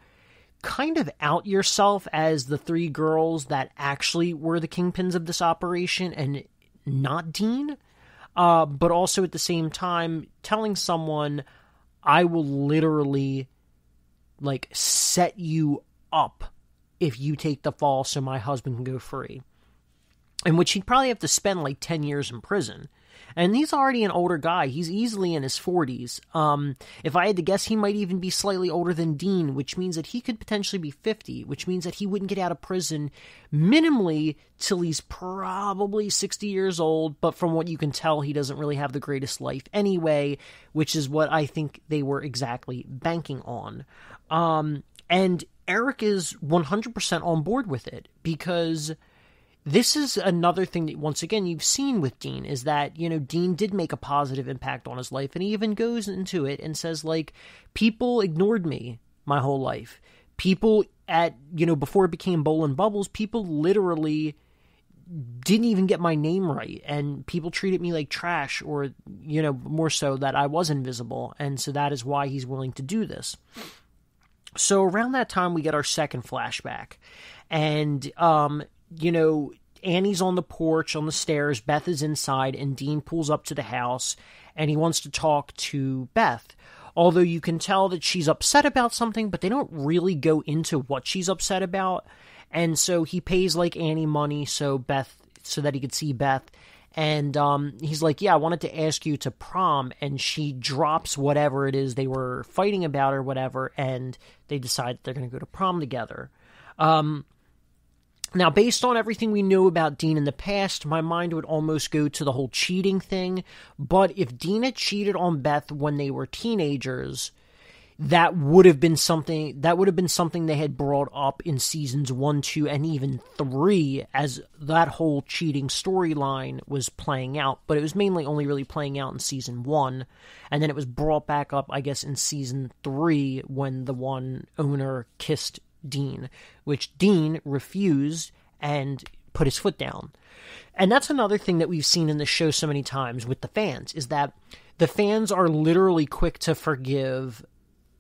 S2: kind of out yourself as the 3 girls that actually were the kingpins of this operation and not Dean, but also at the same time telling someone, I will literally like set you up if you take the fall so my husband can go free. In which he'd probably have to spend like 10 years in prison. And he's already an older guy. He's easily in his 40s. If I had to guess, he might even be slightly older than Dean, which means that he could potentially be 50, which means that he wouldn't get out of prison minimally till he's probably 60 years old. But from what you can tell, he doesn't really have the greatest life anyway, which is what I think they were exactly banking on. And Eric is 100% on board with it, because this is another thing that, once again, you've seen with Dean, is that, Dean did make a positive impact on his life, and he even goes into it and says, like, people ignored me my whole life. People before it became Bowl and Bubbles, people literally didn't even get my name right, and people treated me like trash, or, more so that I was invisible, and so that is why he's willing to do this. So around that time, we get our second flashback, and, Annie's on the porch, on the stairs, Beth is inside, and Dean pulls up to the house, and he wants to talk to Beth. Although you can tell that she's upset about something, but they don't really go into what she's upset about. And so he pays, Annie money so that he could see Beth. And he's like, yeah, I wanted to ask you to prom. And she drops whatever it is they were fighting about or whatever, and they decide they're going to go to prom together. Now, based on everything we know about Dean in the past, my mind would almost go to the whole cheating thing. But if Dean had cheated on Beth when they were teenagers, that would have been something they had brought up in seasons 1, 2, and even 3, as that whole cheating storyline was playing out. But it was mainly only really playing out in season 1, and then it was brought back up, I guess, in season 3 when the one owner kissed Dean, which Dean refused and put his foot down. And that's another thing that we've seen in the show so many times with the fans, is that the fans are literally quick to forgive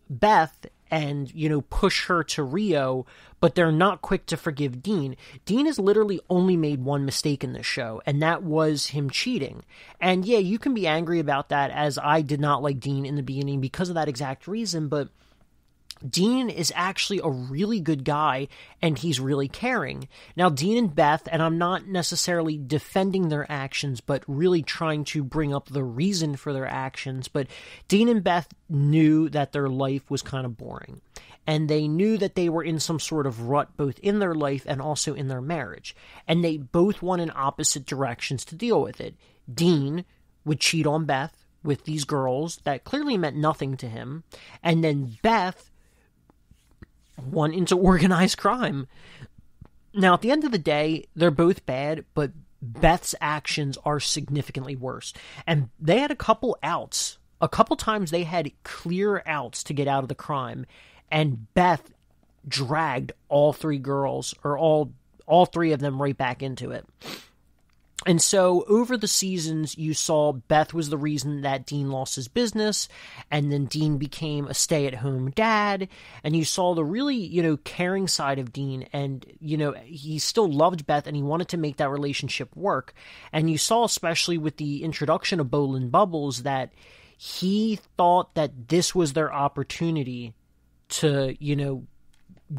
S2: Beth and, push her to Rio, but they're not quick to forgive Dean. Dean has literally only made one mistake in this show, and that was him cheating. And yeah, you can be angry about that, as I did not like Dean in the beginning because of that exact reason, but Dean is actually a really good guy, and he's really caring. Now, Dean and Beth, and I'm not necessarily defending their actions, but really trying to bring up the reason for their actions, but Dean and Beth knew that their life was kind of boring, and they knew that they were in some sort of rut, both in their life and also in their marriage, and they both went in opposite directions to deal with it. Dean would cheat on Beth with these girls that clearly meant nothing to him, and then Beth went into organized crime. Now, at the end of the day, they're both bad, but Beth's actions are significantly worse. And they had a couple outs. A couple times they had clear outs to get out of the crime, and Beth dragged all three girls, or all three of them, right back into it. And so over the seasons, you saw Beth was the reason that Dean lost his business, and then Dean became a stay-at-home dad, and you saw the really, caring side of Dean, and, he still loved Beth, and he wanted to make that relationship work. And you saw, especially with the introduction of Bowl and Bubbles, that he thought that this was their opportunity to,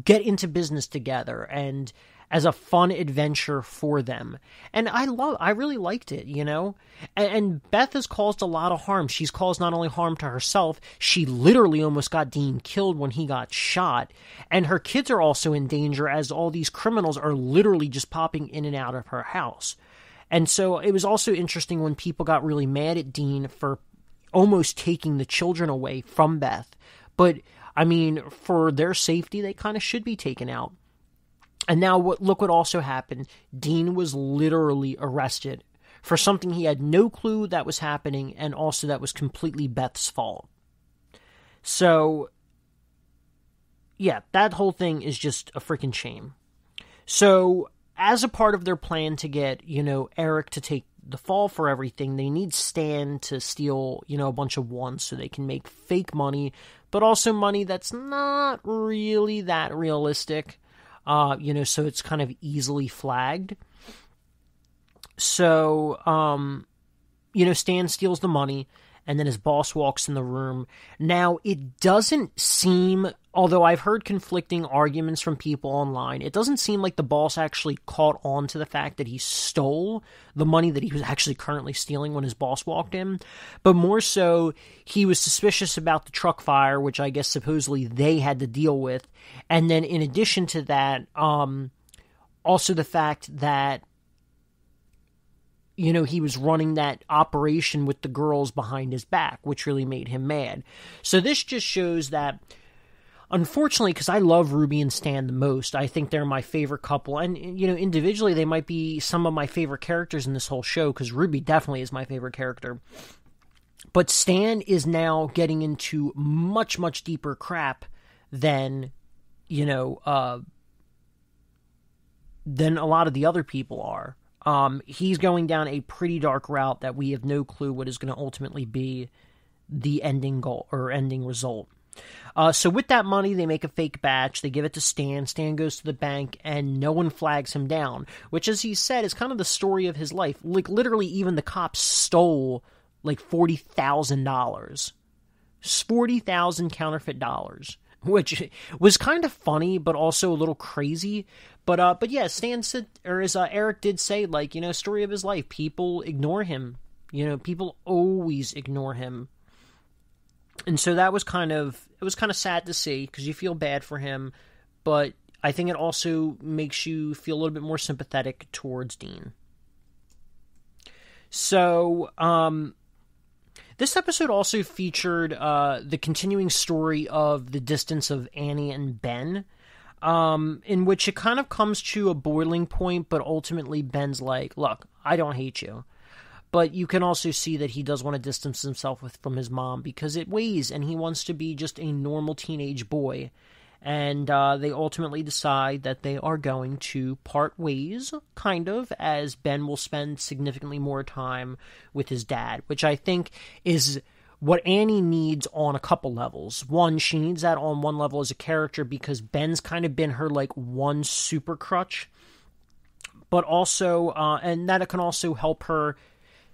S2: get into business together, and as a fun adventure for them. And I really liked it, And Beth has caused a lot of harm. She's caused not only harm to herself, she literally almost got Dean killed when he got shot. And her kids are also in danger, as all these criminals are literally just popping in and out of her house. And so it was also interesting when people got really mad at Dean for almost taking the children away from Beth. But, for their safety, they kind of should be taken out. And now look what also happened. Dean was literally arrested for something he had no clue that was happening, and also that was completely Beth's fault. So, yeah, that whole thing is just a freaking shame. So, as a part of their plan to get, Eric to take the fall for everything, they need Stan to steal, a bunch of ones so they can make fake money, but also money that's not really that realistic. So it's kind of easily flagged. So, Stan steals the money, and then his boss walks in the room. Now, it doesn't seem, although I've heard conflicting arguments from people online, it doesn't seem like the boss actually caught on to the fact that he stole the money that he was actually currently stealing when his boss walked in, but more so, he was suspicious about the truck fire, which I guess supposedly they had to deal with, and then in addition to that, also the fact that he was running that operation with the girls behind his back, which really made him mad. So this just shows that, unfortunately, because I love Ruby and Stan the most, I think they're my favorite couple. And, individually, they might be some of my favorite characters in this whole show, because Ruby definitely is my favorite character. But Stan is now getting into much, much deeper crap than, than a lot of the other people are. He's going down a pretty dark route that we have no clue what is going to ultimately be the ending goal or ending result. So with that money, they make a fake batch. They give it to Stan. Stan goes to the bank, and no one flags him down, which, as he said, is kind of the story of his life. Like, literally, even the cops stole, like, $40,000. 40,000 counterfeit dollars, which was kind of funny, but also a little crazy. But yeah, Stan said, or as Eric did say, like, story of his life. People ignore him. People always ignore him. And so it was kind of sad to see, because you feel bad for him, but I think it also makes you feel a little bit more sympathetic towards Dean. So, this episode also featured the continuing story of the distance of Annie and Ben, in which it kind of comes to a boiling point, but ultimately Ben's like, look, I don't hate you. But you can also see that he does want to distance himself from his mom because it weighs, and he wants to be just a normal teenage boy. And they ultimately decide that they are going to part ways, kind of, as Ben will spend significantly more time with his dad, which I think is what Annie needs on a couple levels. One, she needs that on one level as a character because Ben's kind of been her, like, one super crutch. But also, and that it can also help her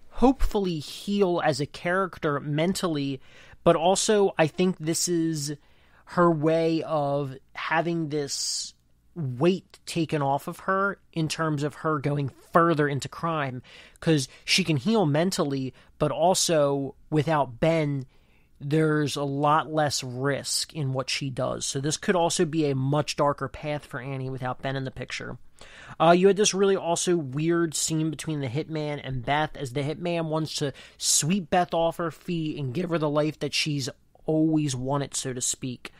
S2: hopefully heal as a character mentally, but also I think this is her way of having this weight taken off of her in terms of her going further into crime, because she can heal mentally, but also without Ben, there's a lot less risk in what she does. So this could also be a much darker path for Annie without Ben in the picture. You had this really also weird scene between the hitman and Beth, as the hitman wants to sweep Beth off her feet and give her the life that she's always wanted, so to speak,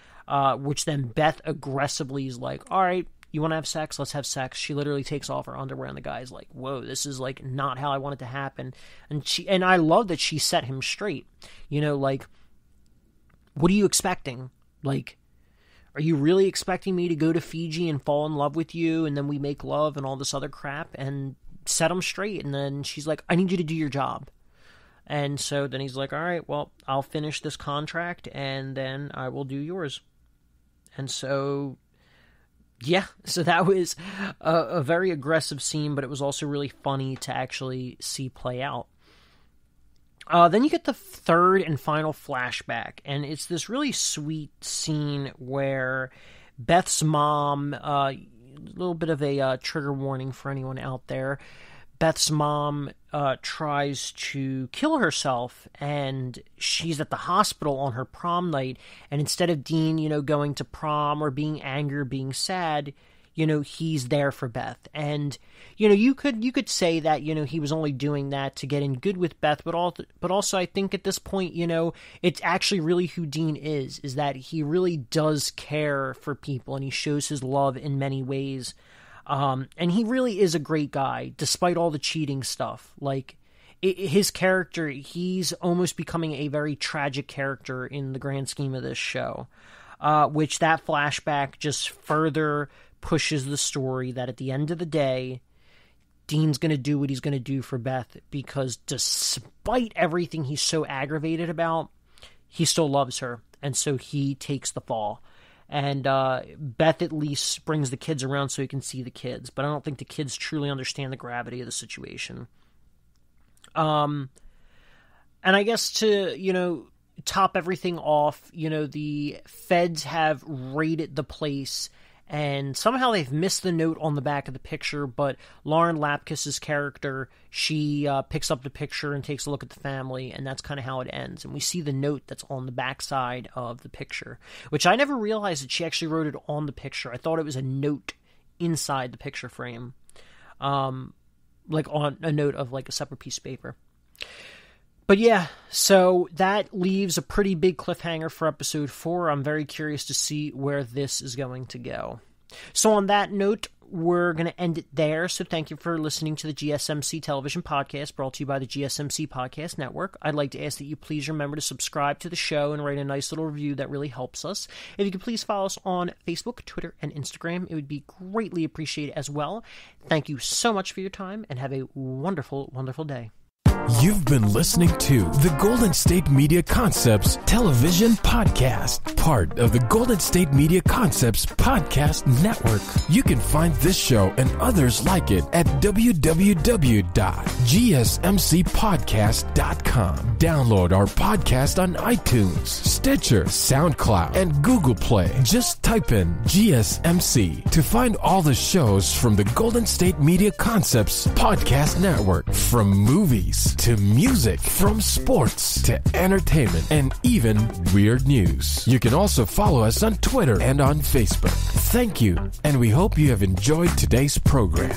S2: which then Beth aggressively is like, all right, you want to have sex? Let's have sex. She literally takes off her underwear, and the guy's like, whoa, this is like not how I want it to happen. And I love that she set him straight. Like, what are you expecting? Like, are you really expecting me to go to Fiji and fall in love with you, and then we make love and all this other crap? And set him straight. And then she's like, I need you to do your job. And so then he's like, all right, well, I'll finish this contract, and then I will do yours. And so, yeah, so that was a very aggressive scene, but it was also really funny to actually see play out. Then you get the third and final flashback, and it's this really sweet scene where Beth's mom, a little bit of a trigger warning for anyone out there, Beth's mom tries to kill herself, and she's at the hospital on her prom night, and instead of Dean, going to prom or being angry or being sad, he's there for Beth. And, you could say that, he was only doing that to get in good with Beth, but also I think at this point, it's actually really who Dean is that he really does care for people, and he shows his love in many ways. And he really is a great guy, despite all the cheating stuff. Like, his character, he's almost becoming a very tragic character in the grand scheme of this show, which that flashback just further pushes the story that at the end of the day, Dean's going to do what he's going to do for Beth, because despite everything he's so aggravated about, he still loves her, and so he takes the fall. And Beth at least brings the kids around so he can see the kids, but I don't think the kids truly understand the gravity of the situation. And I guess to, top everything off, the feds have raided the place, and somehow they've missed the note on the back of the picture, but Lauren Lapkus's character, she picks up the picture and takes a look at the family, and that's kind of how it ends. And we see the note that's on the backside of the picture, which I never realized that she actually wrote it on the picture. I thought it was a note inside the picture frame, like on a note of like a separate piece of paper. But yeah, so that leaves a pretty big cliffhanger for episode 4. I'm very curious to see where this is going to go. So on that note, we're going to end it there. So thank you for listening to the GSMC Television Podcast, brought to you by the GSMC Podcast Network. I'd like to ask that you please remember to subscribe to the show and write a nice little review. That really helps us. If you could please follow us on Facebook, Twitter, and Instagram, it would be greatly appreciated as well. Thank you so much for your time, and have a wonderful, wonderful day.
S1: You've been listening to the Golden State Media Concepts Television Podcast, part of the Golden State Media Concepts Podcast Network. You can find this show and others like it at www.gsmcpodcast.com. Download our podcast on iTunes, Stitcher, SoundCloud, and Google Play. Just type in GSMC to find all the shows from the Golden State Media Concepts Podcast Network, from movies to music, from sports to entertainment, and even weird news. You can also follow us on Twitter and on Facebook. Thank you, and we hope you have enjoyed today's program.